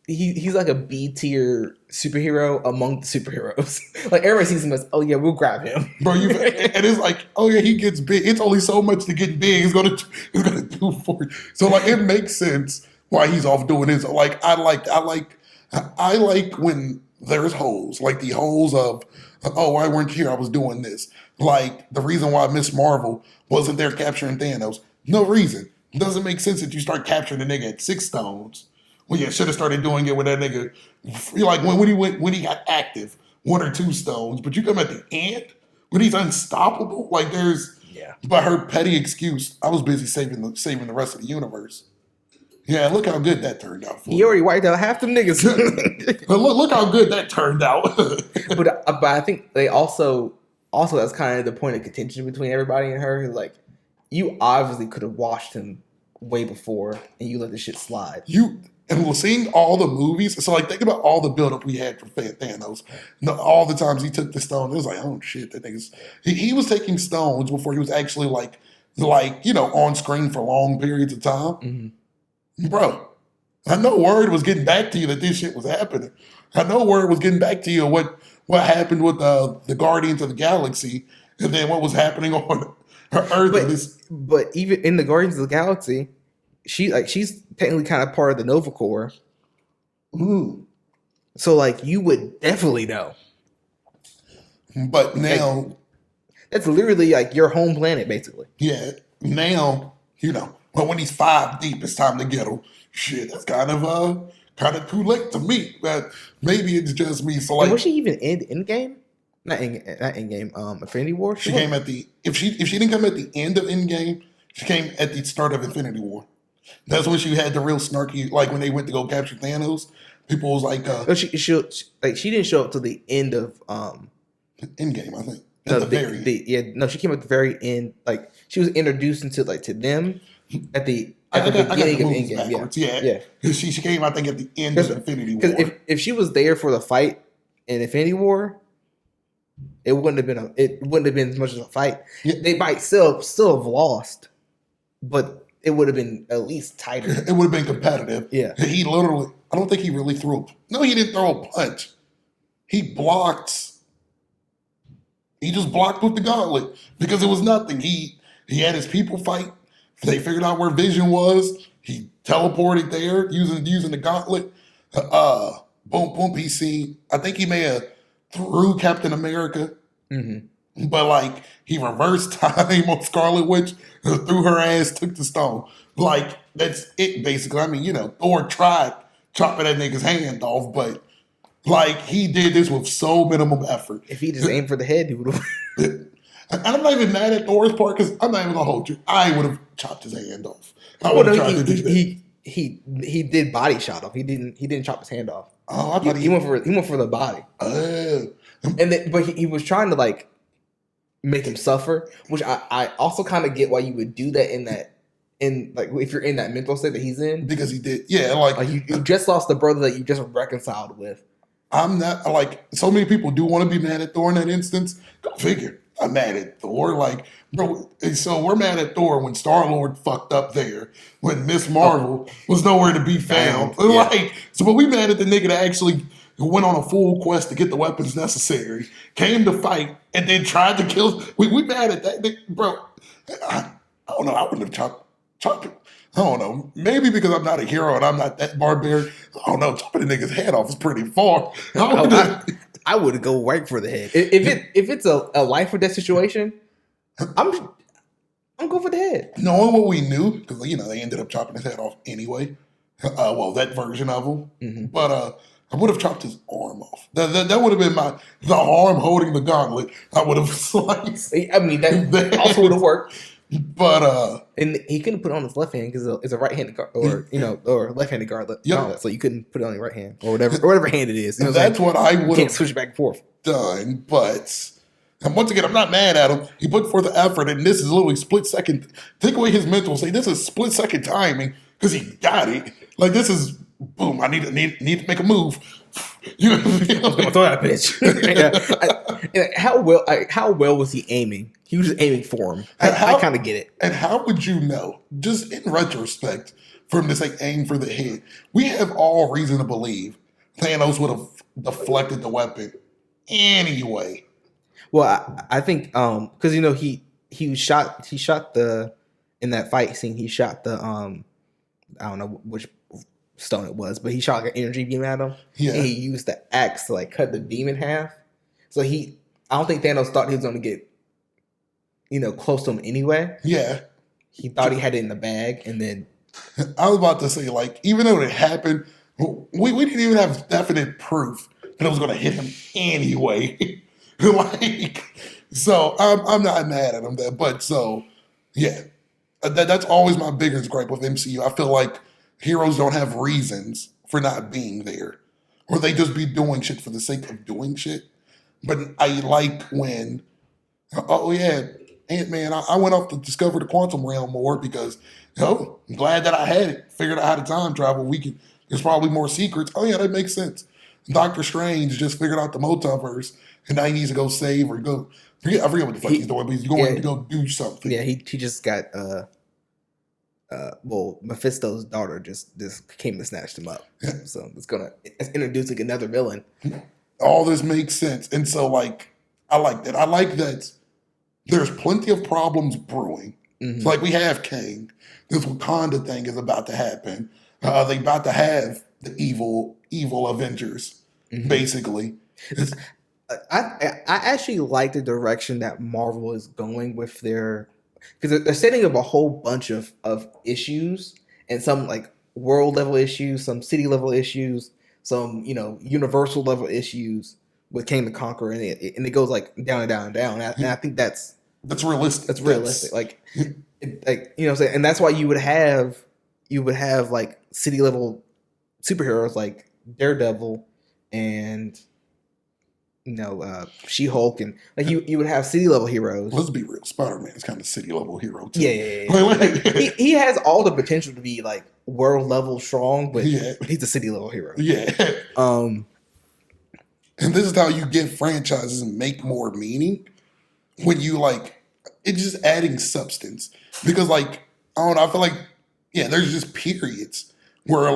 a B tier superhero among the superheroes. Like everybody sees him as, oh yeah, we'll grab him. Bro, and it's like, oh yeah, he gets big. It's only so much to get big. He's gonna do for it. So it makes sense why he's off doing his. Like I like when there's holes, like the holes of, oh, why weren't you here? I was doing this. Like the reason why Miss Marvel wasn't there capturing Thanos. No reason. It doesn't make sense that you start capturing a nigga at 6 stones. Well, yeah, should have started doing it with that nigga. Like when he got active, 1 or 2 stones. But you come at the end when he's unstoppable. Like but her petty excuse. I was busy saving the rest of the universe. Yeah, look how good that turned out for He already wiped out half them niggas. But look how good that turned out. but I think they also that's kind of the point of contention between everybody and her. Like, you obviously could have washed him way before, and you let the shit slide. And we're seeing all the movies. So, think about all the buildup we had for Thanos. All the times he took the stone, it was like, oh shit, that nigga's. He was taking stones before he was actually on screen for long periods of time. Mm-hmm. Bro, I know word was getting back to you that this shit was happening. I know word was getting back to you what happened with the Guardians of the Galaxy, and then what was happening on Earth. But even in the Guardians of the Galaxy, she's technically kind of part of the Nova Corps. Mm. So you would definitely know. But now that's literally your home planet, basically. Yeah. Now, but when he's 5 deep, it's time to get him. Shit, that's kind of too late to me. But maybe it's just me. So was she even in Endgame? Not Endgame. Infinity War. She came at the if she didn't come at the end of Endgame, she came at the start of Infinity War. That's when she had the real snarky, when they went to go capture Thanos. People was like, no, she didn't show up to the end of Endgame, I think. At she came at the very end. She was introduced into to them at the beginning of Endgame. Yeah. She came, I think, at the end of Infinity War. Because if she was there for the fight in Infinity War, it wouldn't have been as much as a fight. Yeah. They might still have lost, but it would have been at least tighter. It would have been competitive. Yeah. He literally, I don't think he really threw no, he didn't throw a punch. He blocked. He just blocked with the gauntlet because it was nothing. He He had his people fight. They figured out where Vision was. He teleported there using the gauntlet. Boom, boom. He seen. I think he may have threw Captain America, but like he reversed time on Scarlet Witch, threw her ass, took the stone. Like that's it, basically. I mean, Thor tried chopping that nigga's hand off, but like he did this with so minimum effort. If he just aimed for the head, he would have. And I'm not even mad at Thor's part because I'm not even gonna hold you. I would have chopped his hand off. I would have tried to do that. He did body shot off. He didn't chop his hand off. Oh, I thought he went for the body. But he was trying to like make him suffer, which I also kind of get why you would do that in like if you're in that mental state that he's in, because he did. Yeah, like you just lost the brother that you just reconciled with. I'm not like so many people do want to be mad at Thor in that instance. Go figure. I'm mad at Thor. Like, bro, and so we're mad at Thor when Star-Lord fucked up there, when Miss Marvel was nowhere to be found. Yeah. Like, so but we mad at the nigga that actually went on a full quest to get the weapons necessary, came to fight, and then tried to kill. We mad at that, bro. I don't know. I wouldn't have chopped it. I don't know. Maybe because I'm not a hero and I'm not that barbarian. I don't know. Chopping a nigga's head off is pretty far. I would go right for the head. If it's a life or death situation, I'm going for the head. Knowing what we knew, because they ended up chopping his head off anyway. Well, that version of him. But I would have chopped his arm off. That would have been the arm holding the gauntlet. I would have sliced. I mean, that also would have worked. But and he couldn't put it on his left hand because it's a right-handed or left-handed gauntlet. So you couldn't put it on your right hand or whatever hand it is. That's what I would have switch back and forth done. But and once again, I'm not mad at him. He put forth the effort, and this is literally split second. Take away his mental, say this is split second timing because he got it. Like this is boom. I need to make a move. I'm gonna throw that bitch. How well was he aiming? He was just aiming for him. I kind of get it. And how would you know, just in retrospect, for him to say aim for the head? We have all reason to believe Thanos would have deflected the weapon anyway. Well, I think because he shot in that fight scene. He shot the I don't know which stone it was, but he shot like an energy beam at him. Yeah. And he used the axe to like cut the beam in half. So I don't think Thanos thought he was going to get close to him anyway. Yeah. He thought he had it in the bag, and then I was about to say, like, even though it happened, we didn't even have definite proof that it was going to hit him anyway. Like, so I'm not mad at him there, but so yeah, that's always my biggest gripe with MCU. I feel like heroes don't have reasons for not being there, or they just be doing shit for the sake of doing shit. But I like when, oh yeah, Ant-Man, I went off to discover the quantum realm more because, I'm glad that I had it. Figured out how to time travel. There's probably more secrets. Oh yeah, that makes sense. Doctor Strange just figured out the multiverse, and now he needs to go save or go. I forget what the fuck he's doing, but he's going to go do something. Yeah, he just got Mephisto's daughter just came and snatched him up. Yeah. So it's introducing another villain. All this makes sense, and so like I like that. I like that. There's plenty of problems brewing. Mm-hmm. So like we have Kang. This Wakanda thing is about to happen. They about to have the evil Avengers, basically. I actually like the direction that Marvel is going with because they're setting up a whole bunch of issues and some like world level issues, some city level issues, some universal level issues with King the Conqueror, and it goes like down and down and down. And I think that's realistic. That's realistic. Like what I'm saying, and that's why you would have like city level superheroes like Daredevil and She-Hulk, and like you would have city level heroes. Let's be real, Spider-Man is kind of city level hero too. Yeah. Like, he has all the potential to be like world level strong, but he's a city level hero. Yeah. And this is how you get franchises and make more meaning when you it's just adding substance. Because I don't know, I feel like there's just periods where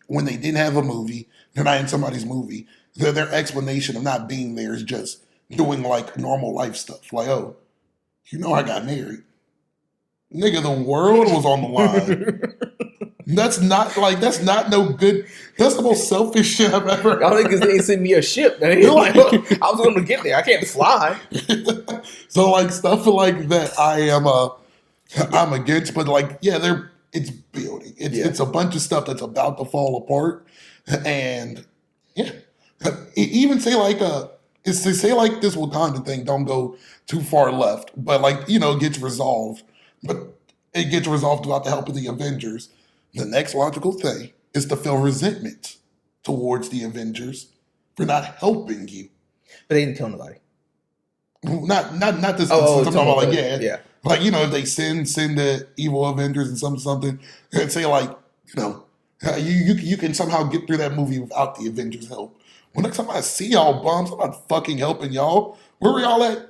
when they didn't have a movie, they're not in somebody's movie. Their explanation of not being there is just doing normal life stuff. I got married. Nigga, the world was on the line. That's not no good. That's the most selfish shit I've ever. Y'all niggas didn't send me a ship. Man. Like, I was going to get there. I can't fly. So like stuff like that, I'm against. But like, yeah, it's building. It's a bunch of stuff that's about to fall apart, and yeah, even say like is to say like this Wakanda thing don't go too far left, but like it gets resolved, but it gets resolved without the help of the Avengers. The next logical thing is to feel resentment towards the Avengers for not helping you. But they didn't kill nobody. Not this. Oh, I'm talking about like yeah. Like if they send the evil Avengers and something, and say like you can somehow get through that movie without the Avengers' help. Well, next time I see y'all bums, I'm not fucking helping y'all. Where were y'all at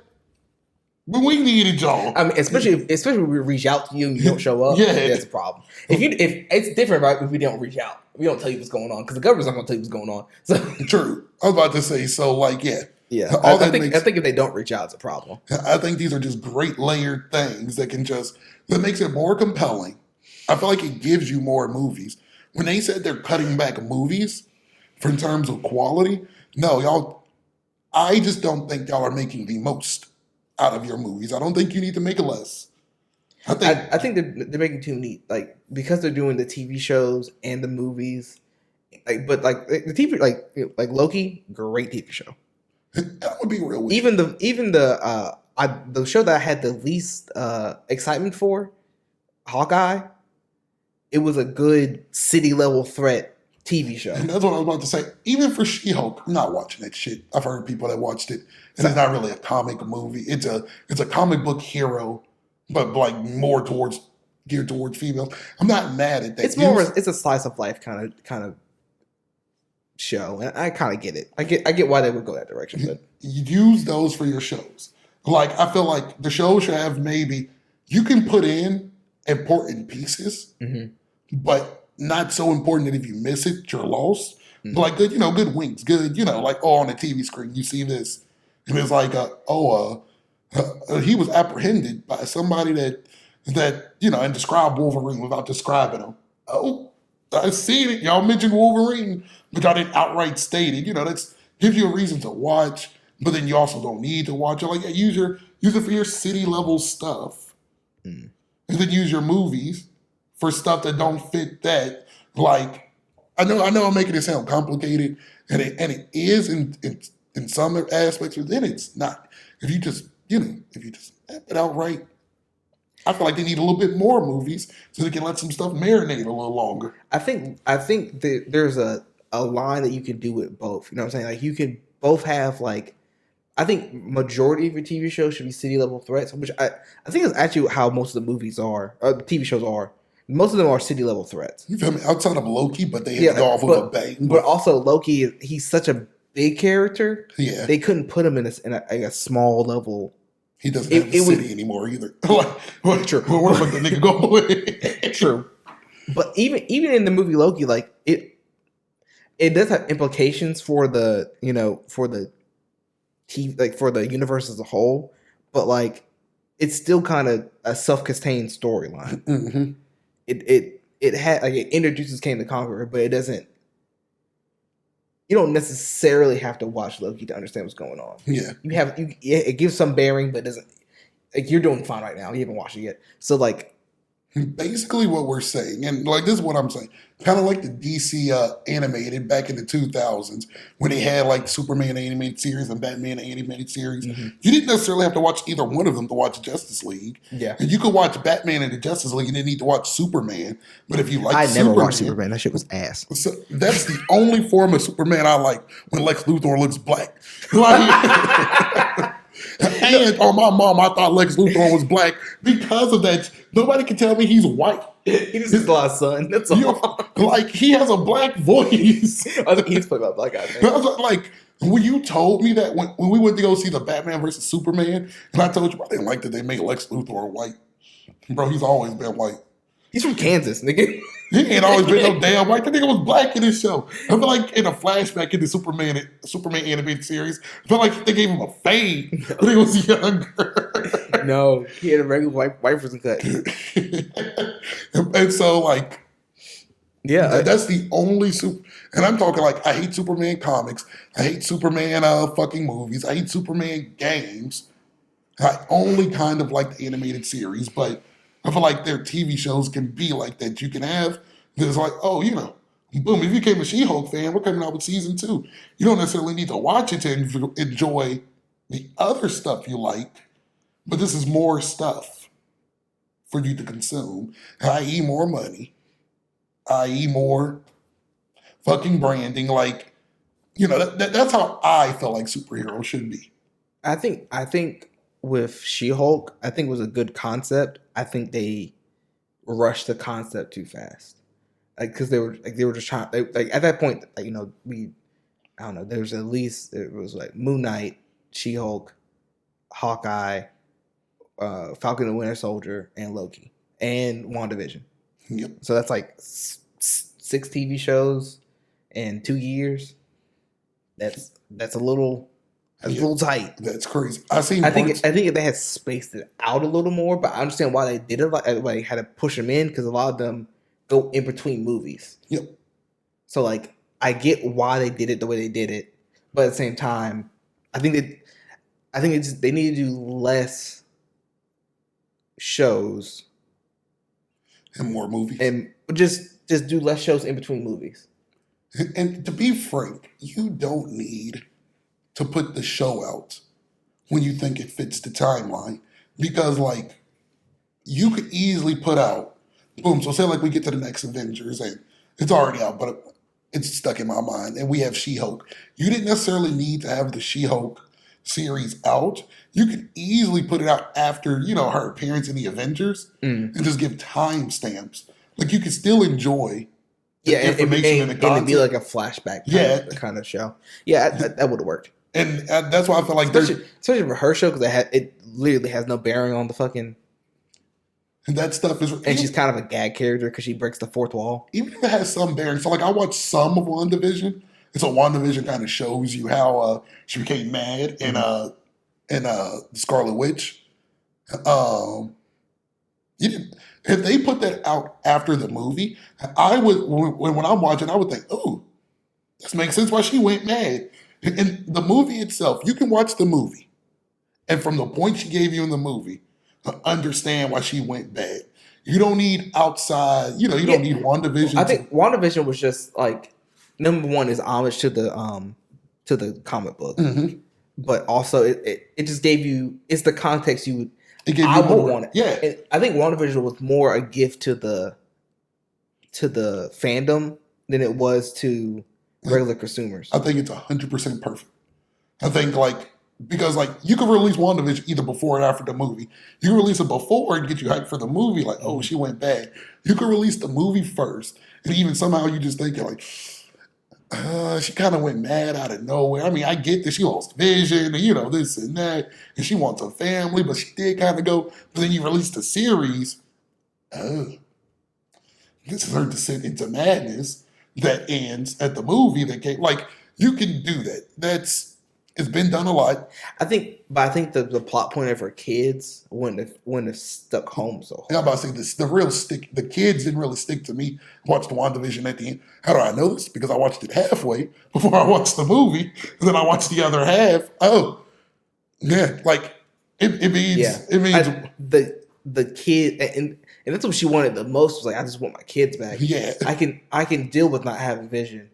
when we needed y'all? I mean, especially when we reach out to you and you don't show up. Yeah, that's a problem. If it's different, right? If we don't reach out, we don't tell you what's going on because the government's not going to tell you what's going on. So true. I was about to say so. Like yeah. I think if they don't reach out, it's a problem. I think these are just great layered things that makes it more compelling. I feel like it gives you more movies. When they said they're cutting back movies in terms of quality, no, y'all, I just don't think y'all are making the most out of your movies. I don't think you need to make less. I think they're making too many, like, because they're doing the TV shows and the movies, but the TV, like Loki, great TV show. That would be real weird. Even the show that I had the least excitement for, Hawkeye, it was a good city level threat TV show. And that's what I was about to say. Even for She-Hulk, I'm not watching that shit. I've heard people that watched it, and it's not really a comic movie. It's a comic book hero, but like more geared towards females. I'm not mad at that. It's a slice of life kind of show, and I kind of get it. I get why they would go that direction. But you use those for your shows. Like I feel like the show should have you can put in important pieces, but not so important that if you miss it, you're lost. Mm-hmm. Like good, good winks, good, like on the TV screen you see this, and it's like he was apprehended by somebody that and described Wolverine without describing him. Oh, I seen it. Y'all mentioned Wolverine, but y'all didn't outright state it. That gives you a reason to watch, but then you also don't need to watch it. Like, use it for your city level stuff, and then use your movies for stuff that don't fit that. Like, I know I'm making it sound complicated, and it is in some aspects, but then it's not. If you just have it outright. I feel like they need a little bit more movies so they can let some stuff marinate a little longer. I think there's a line that you can do with both. You know what I'm saying? Like you can both have like, I think majority of your TV shows should be city level threats, which I think is actually how most of the movies are, or the TV shows are. Most of them are city level threats. You feel me? Outside of Loki, but they had to go off with a bang. But also Loki, he's such a big character. Yeah, they couldn't put him in a small level. He doesn't have a city anymore either. Like, true. Where the fuck the nigga go? True. But even in the movie Loki, like it does have implications for the for the TV, like for the universe as a whole. But like it's still kind of a self-contained storyline. Mm-hmm. It had like it introduces Kang the Conqueror, but it doesn't. You don't necessarily have to watch Loki to understand what's going on. Yeah, it gives some bearing, but it doesn't. Like you're doing fine right now. You haven't watched it yet, so like. Basically, what we're saying, and like this is what I'm saying, kind of like the DC animated back in the 2000s when they had like Superman animated series and Batman animated series. Mm-hmm. You didn't necessarily have to watch either one of them to watch Justice League. Yeah, and you could watch Batman and the Justice League and didn't need to watch Superman. But if you like, I never watched Superman. That shit was ass. So that's the only form of Superman I like when Lex Luthor looks black. Like. And on my mom, I thought Lex Luthor was black because of that. Nobody can tell me he's white. He just has a lot of sun. That's all. Like he has a black voice. I think he's played by a black guy. I was like, when you told me that when we went to go see the Batman versus Superman, and I told you I didn't like that they made Lex Luthor white. Bro, he's always been white. He's from Kansas, nigga. He ain't always been no damn white. That nigga was black in this show. I feel like in a flashback in the Superman animated series, I feel like they gave him a fade when he was younger. No, he had a regular white person cut. And so, like, Yeah, that's the only super. And I'm talking like I hate Superman comics. I hate Superman fucking movies. I hate Superman games. I only kind of like the animated series, but I feel like their TV shows can be like that. You can have there's like, oh, boom, if you became a She-Hulk fan, we're coming out with season 2. You don't necessarily need to watch it to enjoy the other stuff you like, but this is more stuff for you to consume, i.e. more money, i.e. more fucking branding. Like, that's how I feel like superheroes should be. I think with She-Hulk, I think it was a good concept. I think they rushed the concept too fast, like because they were just trying at that point, I don't know. There was at least it was like Moon Knight, She-Hulk, Hawkeye, Falcon and Winter Soldier, and Loki, and WandaVision. Yep. So that's like 6 TV shows in 2 years. That's a little tight. That's crazy. I think if they had spaced it out a little more, but I understand why they did it. Like everybody had to push them in because a lot of them go in between movies. Yep. So like I get why they did it the way they did it, but at the same time, I think they need to do less shows and more movies, and just do less shows in between movies. And to be frank, you don't need to put the show out when you think it fits the timeline, because like you could easily put out boom. So say like we get to the next Avengers and it's already out, but it's stuck in my mind, and we have She-Hulk. You didn't necessarily need to have the She-Hulk series out. You could easily put it out after her appearance in the Avengers and just give timestamps. Like you could still enjoy the information and the content. And it'd be like a flashback kind of show. Yeah, that would have worked. And that's why I feel like especially for her show, because it literally has no bearing on the fucking. And that stuff is, and she's kind of a gag character because she breaks the fourth wall. Even if it has some bearing, so like I watched some of WandaVision. And so WandaVision kind of shows you how she became mad in Scarlet Witch. If they put that out after the movie, I would when I'm watching, I would think, oh, this makes sense why she went mad. In the movie itself, you can watch the movie, and from the point she gave you in the movie, understand why she went bad. You don't need outside, you don't need WandaVision. I think WandaVision was just like, number one is homage to the comic book, but also it just gave you, it's the context you would. It gave you more. Want it. Yeah, I think WandaVision was more a gift to the fandom than it was to regular consumers. I think it's 100% perfect. I think because you could release WandaVision either before and after the movie. You can release it before and get you hyped for the movie, like, oh, she went bad. You could release the movie first, and even somehow you just think like, she kind of went mad out of nowhere. I mean, I get that she lost vision and, this and that, and she wants a family, but she did kind of go, but then you release the series, this is her descent into madness that ends at the movie that came. Like, you can do that. It's been done a lot. I think the plot point of her kids wouldn't have stuck home so hard. And I'm about to say the kids didn't really stick to me. I watched the WandaVision at the end. How do I know this? Because I watched it halfway before I watched the movie, and then I watched the other half. Oh, yeah, like it means the kid, and that's what she wanted the most. Was like, I just want my kids back. Yeah, I can deal with not having Vision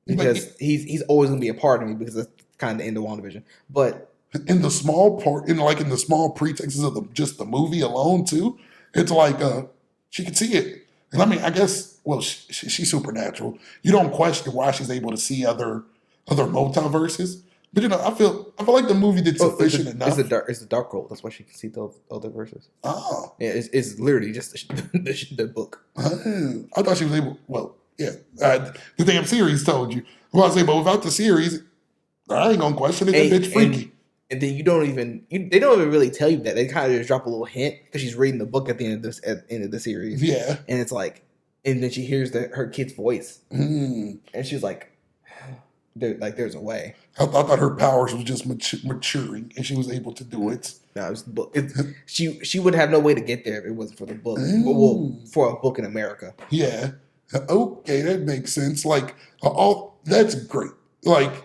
because he's always gonna be a part of me, because that's kind of the end of WandaVision. But in the small part, in the small pretexts of just the movie alone too, it's like she could see it. And I mean, I guess, well, she's supernatural. You don't question why she's able to see other multiverses. But I feel like the movie did sufficient enough. It's the dark world. That's why she can see those other verses. Oh, yeah, it's literally just the book. Oh, I thought she was able. Well, yeah, the damn series told you. Well, I say, but without the series, I ain't gonna question it. That bitch freaky. And then they don't even really tell you that. They kind of just drop a little hint because she's reading the book at the end of the series. Yeah, and it's like, and then she hears her kid's voice, and she's like, there's a way. I thought her powers was just maturing, and she was able to do it. No, she would have no way to get there if it wasn't for the book. Ooh. Well, for a book in America. Yeah. Okay, that makes sense. Like, all that's great. Like,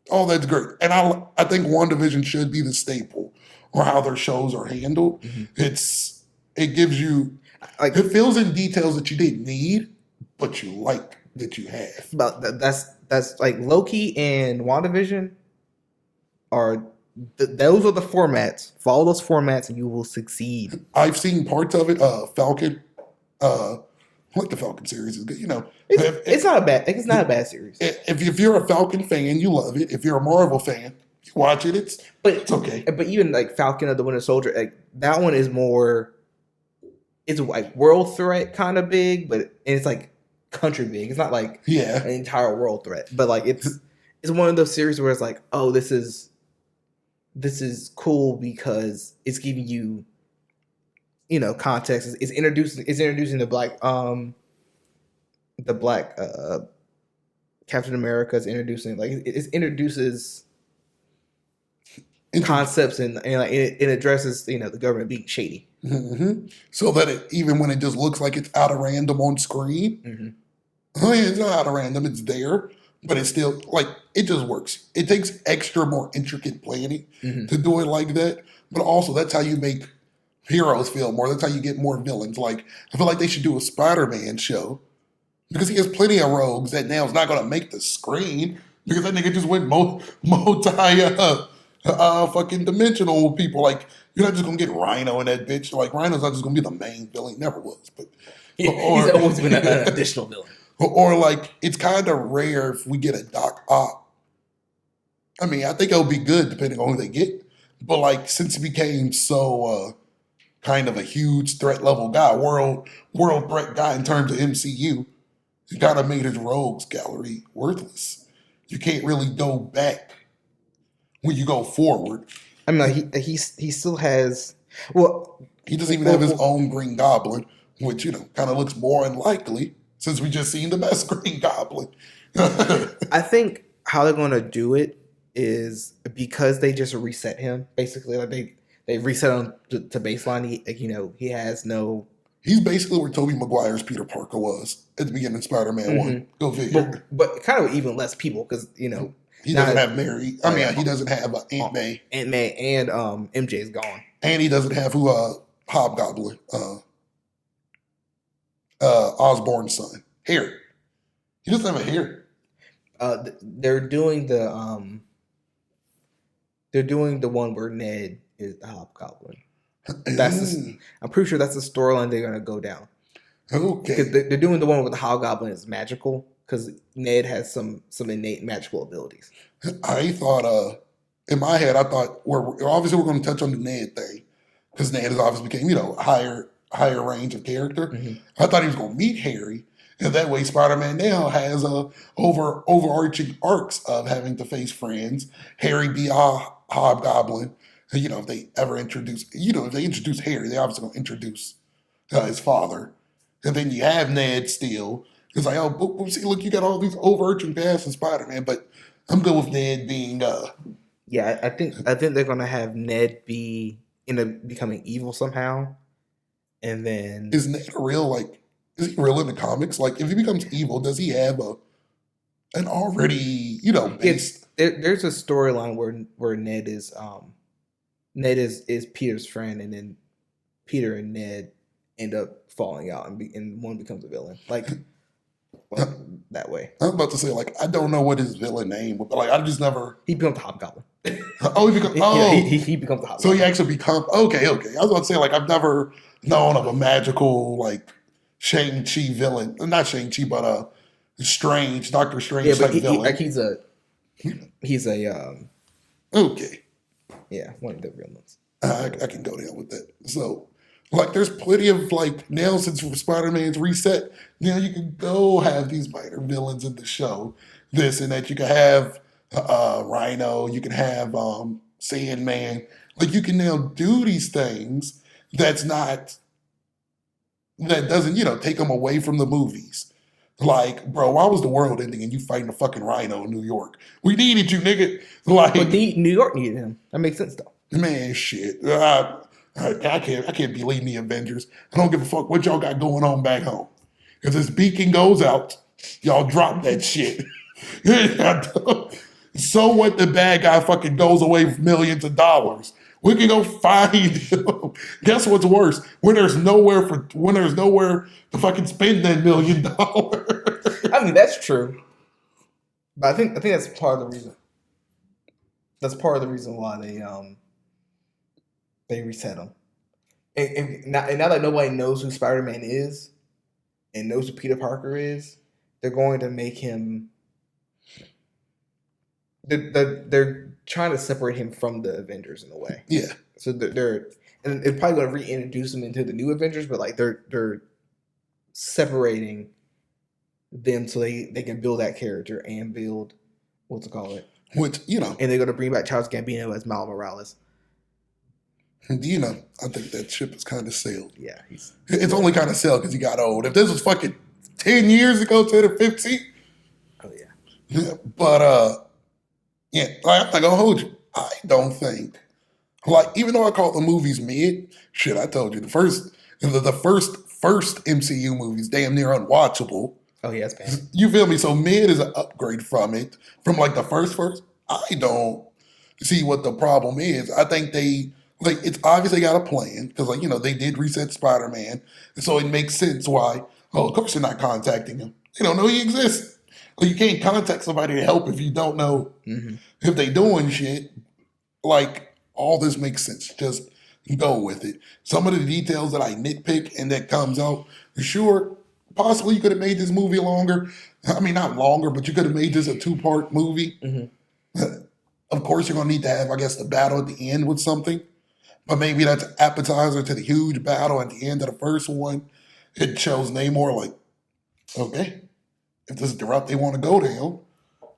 all that's great. And I think WandaVision should be the staple or how their shows are handled. It gives you Like, it fills in details that you didn't need, but you like that you have. but that's like Loki and WandaVision are those are the formats. Follow those formats and you will succeed. I've seen parts of it. Falcon, like the Falcon series is good. You know, It's not a bad series. if you're a Falcon fan, you love it. If you're a Marvel fan, you watch it. It's okay. But even like Falcon of the Winter Soldier, like that one is more. It's like world threat kind of big, but it's like country big. It's not like an entire world threat, but like it's one of those series where it's like, oh, this is cool because it's giving you, context. It's introducing the black Captain America. Is introducing it introduces concepts and like it addresses the government being shady. Mm-hmm. So that even when it just looks like it's out of random on screen, oh yeah, it's not out of random. It's there, but it's still like it just works. It takes extra, more intricate planning to do it like that. But also, that's how you make heroes feel more. That's how you get more villains. Like I feel like they should do a Spider-Man show because he has plenty of rogues that now is not going to make the screen because that nigga just went multi fucking dimensional people. Like you're not just gonna get Rhino in that bitch. Like Rhino's not just gonna be the main villain. He never was, but he's always been an additional villain. Or like it's kind of rare if we get a Doc Ock. I mean, I think it'll be good depending on who they get. But like since he became so kind of a huge threat level guy, world threat guy in terms of MCU, he kind of made his rogues gallery worthless. You can't really go back when you go forward. I mean, like he still has. Well, he doesn't even have his own Green Goblin, which kind of looks more unlikely since we just seen the best Green Goblin. I think how they're going to do it is because they just reset him. Basically, like they reset him to baseline. He has no. He's basically where Tobey Maguire's Peter Parker was at the beginning of Spider-Man 1. Go figure. But kind of even less people because He doesn't have Mary. I mean, he doesn't have Aunt May. Aunt May and MJ is gone. And he doesn't have Hobgoblin, Osborn's son, Harry. He doesn't have a Harry. They're doing the one where Ned is the Hobgoblin. I'm pretty sure that's the storyline they're gonna go down. Okay. Because they're doing the one where the Hobgoblin is magical. Because Ned has some innate magical abilities. I thought, in my head, we're going to touch on the Ned thing because Ned has obviously became, higher range of character. I thought he was going to meet Harry, and that way Spider-Man now has overarching arcs of having to face friends. Harry be a Hobgoblin. If they ever introduce, if they introduce Harry, they obviously going to introduce his father, and then you have Ned still. It's like, oh, see, look, you got all these overarching paths in Spider-Man, but I'm good with Ned being. Yeah, I think they're gonna have Ned becoming evil somehow, and then Is Ned real? Is he real in the comics? Like, if he becomes evil, does he have an already based? There's a storyline where Ned is Peter's friend, and then Peter and Ned end up falling out, and one becomes a villain. That way. I was about to say, I don't know what his villain name was, but I just never. He becomes the Hobgoblin. Oh, he becomes. Oh, yeah, he becomes the Hobgoblin. So he actually becomes. Okay. I was about to say, I've never known of a magical Shang-Chi villain. Not Shang-Chi, but Strange, Doctor Strange type villain. He's a okay. Yeah, one of the villains. I can go down with that. So. There's plenty of, now since Spider-Man's reset, now you can go have these minor villains in the show. This and that. You can have Rhino. You can have Sandman. You can now do these things that doesn't, take them away from the movies. Like, bro, why was the world ending and you fighting a fucking rhino in New York? We needed you, nigga. Like, But New York needed him. That makes sense though. man, shit. I can't be leading the Avengers. I don't give a fuck what y'all got going on back home. If this beacon goes out, y'all drop that shit. So what? The bad guy fucking goes away with millions of dollars. We can go find him. Guess what's worse? When there's nowhere to fucking spend that $1 million. I mean, that's true. But I think that's part of the reason. That's part of the reason why they reset him. And now that nobody knows who Spider-Man is and knows who Peter Parker is, they're going to make him. They're trying to separate him from the Avengers in a way. Yeah. So they're probably going to reintroduce him into the new Avengers, but like they're separating them so they can build that character and build what's it called it. Which, And they're going to bring back Charles Gambino as Miles Morales. I think that ship is kind of sailed. Yeah, it's only kind of sailed because he got old. If this was fucking 10 years ago, 10 or 15. Oh yeah. Yeah, but yeah, I'm not gonna hold you. I don't think, like, even though I call the movies mid, shit, I told you the first MCU movies damn near unwatchable. Oh yeah, it's bad. You feel me? So mid is an upgrade from it, from like the first. I don't see what the problem is. I think it's obviously got a plan because they did reset Spider-Man, and so it makes sense why. Oh, of course they're not contacting him. They don't know he exists. Well, you can't contact somebody to help if you don't know if they doing shit. Like, all this makes sense. Just go with it. Some of the details that I nitpick and that comes out, sure, possibly you could have made this movie longer. I mean, not longer, but you could have made this a 2-part movie. Of course, you're going to need to have, I guess, the battle at the end with something. But maybe that's an appetizer to the huge battle at the end of the first one. It shows Namor like, okay, if this is the route they want to go down,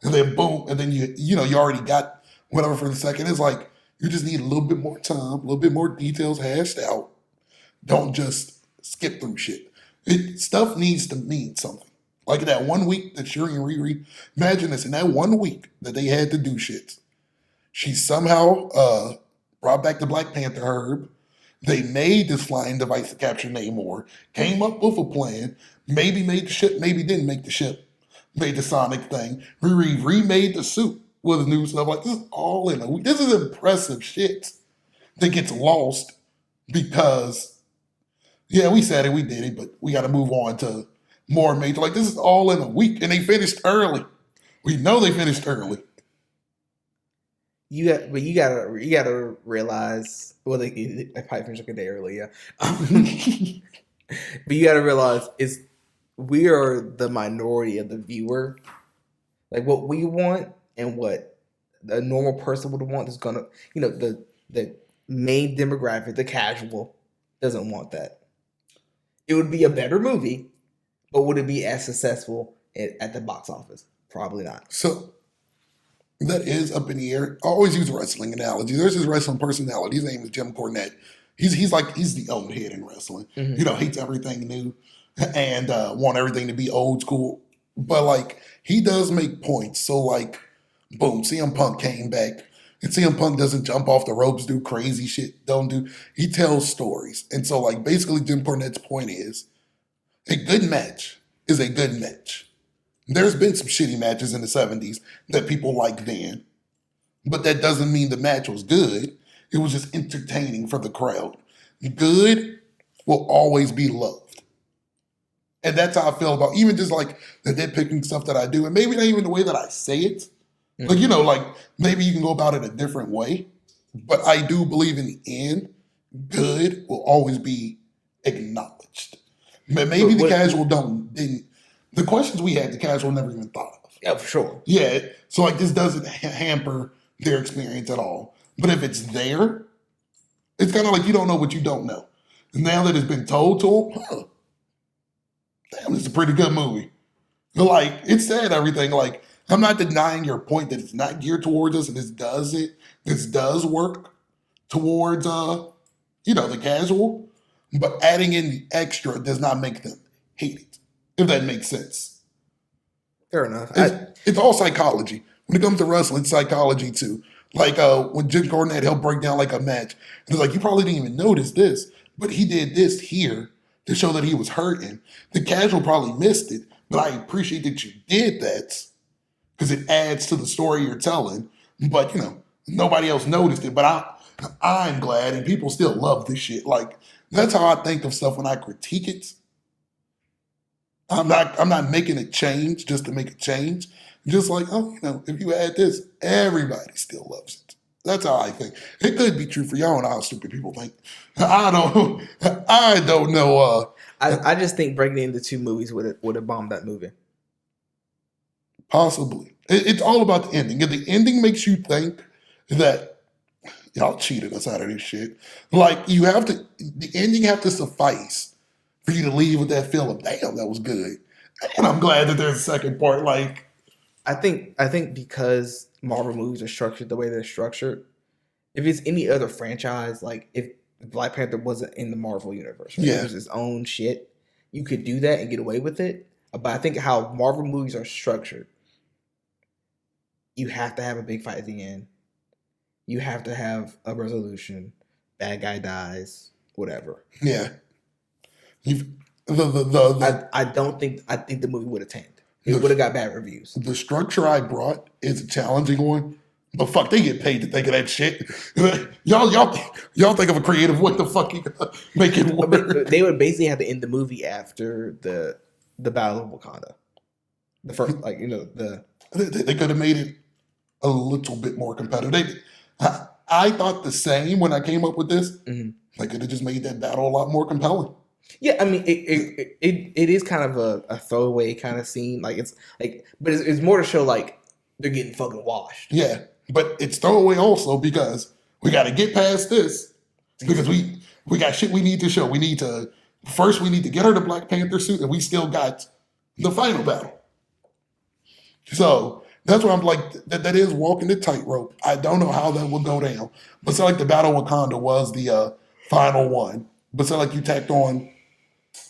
and then boom, and then you already got whatever for the second. It's like you just need a little bit more time, a little bit more details hashed out. Don't just skip through shit. Stuff needs to mean something. Like that 1 week that Shuri and Riri, imagine this, in that 1 week that they had to do shit, she somehow brought back the Black Panther herb. They made this flying device to capture Namor, came up with a plan, maybe made the ship, maybe didn't make the ship, made the sonic thing, remade the suit with new stuff. Like, this is all in a week. This is impressive shit that gets lost because, yeah, we said it, we did it, but we got to move on to more major. Like, this is all in a week, and they finished early. We know they finished early. You gotta realize. Well, they probably finished a day early, yeah. But you gotta realize we are the minority of the viewer. Like what we want and what a normal person would want is gonna, the main demographic, the casual, doesn't want that. It would be a better movie, but would it be as successful at the box office? Probably not. So that is up in the air. I always use wrestling analogy. There's this wrestling personality. His name is Jim Cornette. He's the old head in wrestling. Hates everything new and want everything to be old school. But like he does make points. So like, boom, CM Punk came back. And CM Punk doesn't jump off the ropes, do crazy shit. He tells stories. And so like basically Jim Cornette's point is a good match is a good match. There's been some shitty matches in the 70s that people liked then. But that doesn't mean the match was good. It was just entertaining for the crowd. Good will always be loved. And that's how I feel about even just like the nitpicking stuff that I do. And maybe not even the way that I say it. Like, like maybe you can go about it a different way. But I do believe in the end, good will always be acknowledged. But maybe the casual didn't. The questions we had, the casual never even thought of. Yeah, for sure. Yeah, so like this doesn't hamper their experience at all. But if it's there, it's kind of like you don't know what you don't know. And now that it's been told to them, damn, this is a pretty good movie. But like, it said everything. Like, I'm not denying your point that it's not geared towards us, and this does work towards, the casual. But adding in the extra does not make them hate it. If that makes sense. Fair enough. It's all psychology. When it comes to wrestling, it's psychology too. Like when Jim Cornette helped break down like a match, and it's like you probably didn't even notice this, but he did this here to show that he was hurting. The casual probably missed it, but I appreciate that you did that because it adds to the story you're telling. But nobody else noticed it. But I'm glad, and people still love this shit. Like that's how I think of stuff when I critique it. I'm not making a change just to make a change. Just like, if you add this, everybody still loves it. That's how I think. It could be true for y'all and how stupid people think. I don't know. I just think breaking it into 2 movies would have bombed that movie. Possibly. It's all about the ending. If the ending makes you think that y'all cheated us out of this shit, like the ending have to suffice for you to leave with that feeling, damn, that was good. And I'm glad that there's a second part. Like, I think because Marvel movies are structured the way they're structured, if it's any other franchise, like if Black Panther wasn't in the Marvel universe, right? Yeah. It was its own shit, you could do that and get away with it. But I think how Marvel movies are structured, you have to have a big fight at the end. You have to have a resolution. Bad guy dies, whatever. yeah. I think the movie would have tanked. It would have got bad reviews. The structure I brought is a challenging one, but fuck, they get paid to think of that shit. y'all think of a creative way to fucking make it work. But they would basically have to end the movie after the Battle of Wakanda. The first, They could have made it a little bit more competitive. I thought the same when I came up with this. Mhm. They could have just made that battle a lot more compelling. Yeah, I mean, it is kind of a throwaway kind of scene. Like but it's more to show like they're getting fucking washed. Yeah, but it's throwaway also because we got to get past this because we got shit we need to show. We need to get her the Black Panther suit, and we still got the final battle. So that's why I'm like, that is walking the tightrope. I don't know how that will go down, but so like the Battle of Wakanda was the final one, but so like you tacked on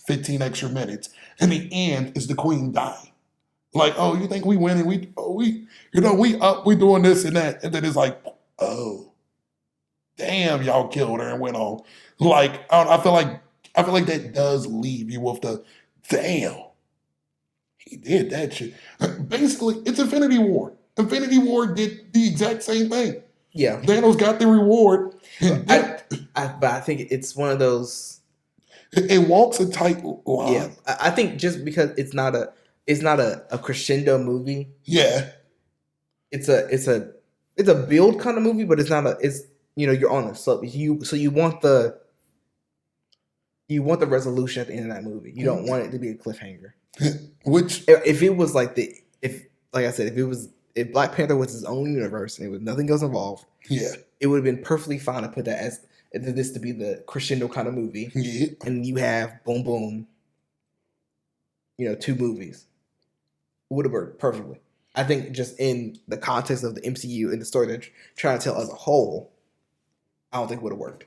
15 extra minutes, and the end is the Queen dying. Like, oh, you think we win and we doing this and that, and then it's like, oh, damn, y'all killed her and went on. Like, I feel like that does leave you with the damn. He did that shit. Basically, it's Infinity War. Infinity War did the exact same thing. Yeah, Thanos got the reward. but I think it's one of those. It walks a tight line. Yeah, I think just because it's not a crescendo movie. Yeah, It's a build kind of movie, but it's not you're on a slope. You want the resolution at the end of that movie. You don't want it to be a cliffhanger. which If it was like if Black Panther was his own universe and it was nothing else involved, yeah, it would have been perfectly fine to put that as this to be the crescendo kind of movie. yeah. And you have boom boom, 2 movies. Would have worked perfectly. I think just in the context of the MCU and the story they're trying to tell as a whole, I don't think it would have worked.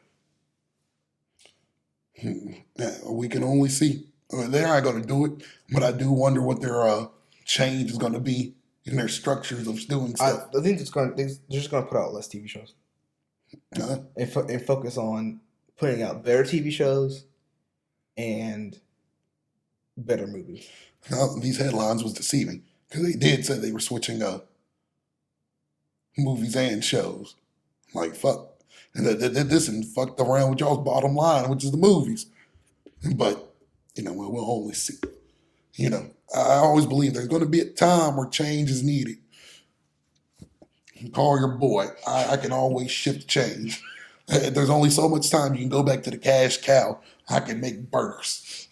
Yeah, we can only see. They're not going to do it, but I do wonder what their change is going to be in their structures of doing stuff. I think they're just going to put out less TV shows and focus on putting out better TV shows and better movies. These headlines was deceiving because they did say they were switching up movies and shows. Like, fuck. And this and fucked around with y'all's bottom line, which is the movies. But, we'll only see. I always believe there's going to be a time where change is needed. Call your boy. I can always shift change. There's only so much time you can go back to the cash cow. I can make burgers.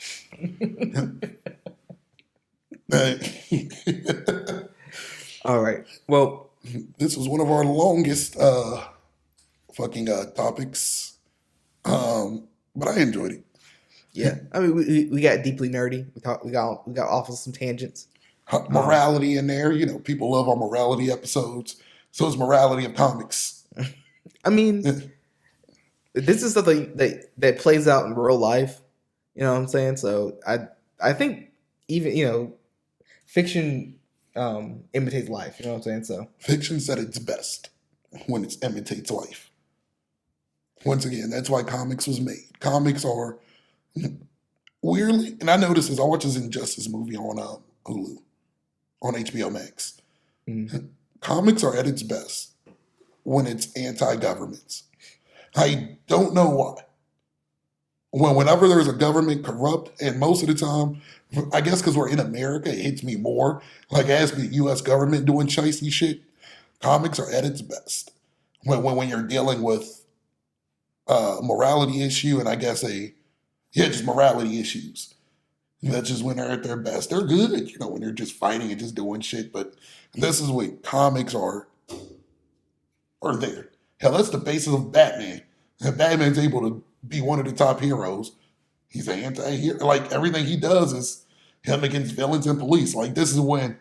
All right. Well, this was one of our longest topics. But I enjoyed it. yeah. I mean, we got deeply nerdy. We got off of some tangents. Morality in there. People love our morality episodes. So it's morality of comics. I mean, this is something that plays out in real life. You know what I'm saying? So I think even fiction imitates life. You know what I'm saying? So Fiction's at its best when it imitates life. Once again, that's why comics was made. Comics are weirdly, and I noticed this. I watched this Injustice movie on Hulu, on HBO Max. mhm. Comics are at its best when it's anti-governments. I don't know why. Whenever there's a government corrupt, and most of the time, I guess because we're in America, it hits me more. Like as the U.S. government doing shicey shit, comics are at its best when you're dealing with morality issue, and I guess just morality issues. That's just when they're at their best. They're good, when they're just fighting and just doing shit. But this is when comics are there. Hell, that's the basis of Batman. If Batman's able to be one of the top heroes, he's an anti-hero. Like everything he does is him against villains and police. Like this is when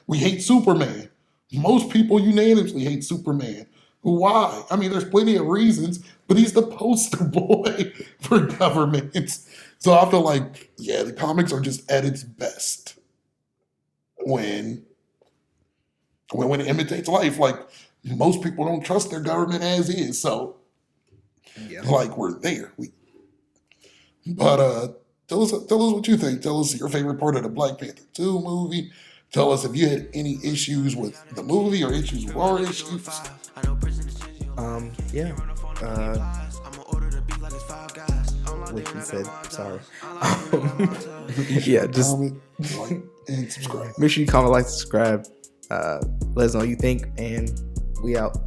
we hate Superman. Most people unanimously hate Superman. Why? I mean, there's plenty of reasons, but he's the poster boy for governments. So I feel like, yeah, the comics are just at its best when it imitates life. Like most people don't trust their government as is. So Yeah. like we're there. But tell us what you think. Tell us your favorite part of the Black Panther 2 movie. Tell us if you had any issues with the movie or issues with our issues. Yeah. What you said. Sorry. Yeah. Just Comment, like, and subscribe. make sure you comment, like, subscribe. Let us know what you think, and we out.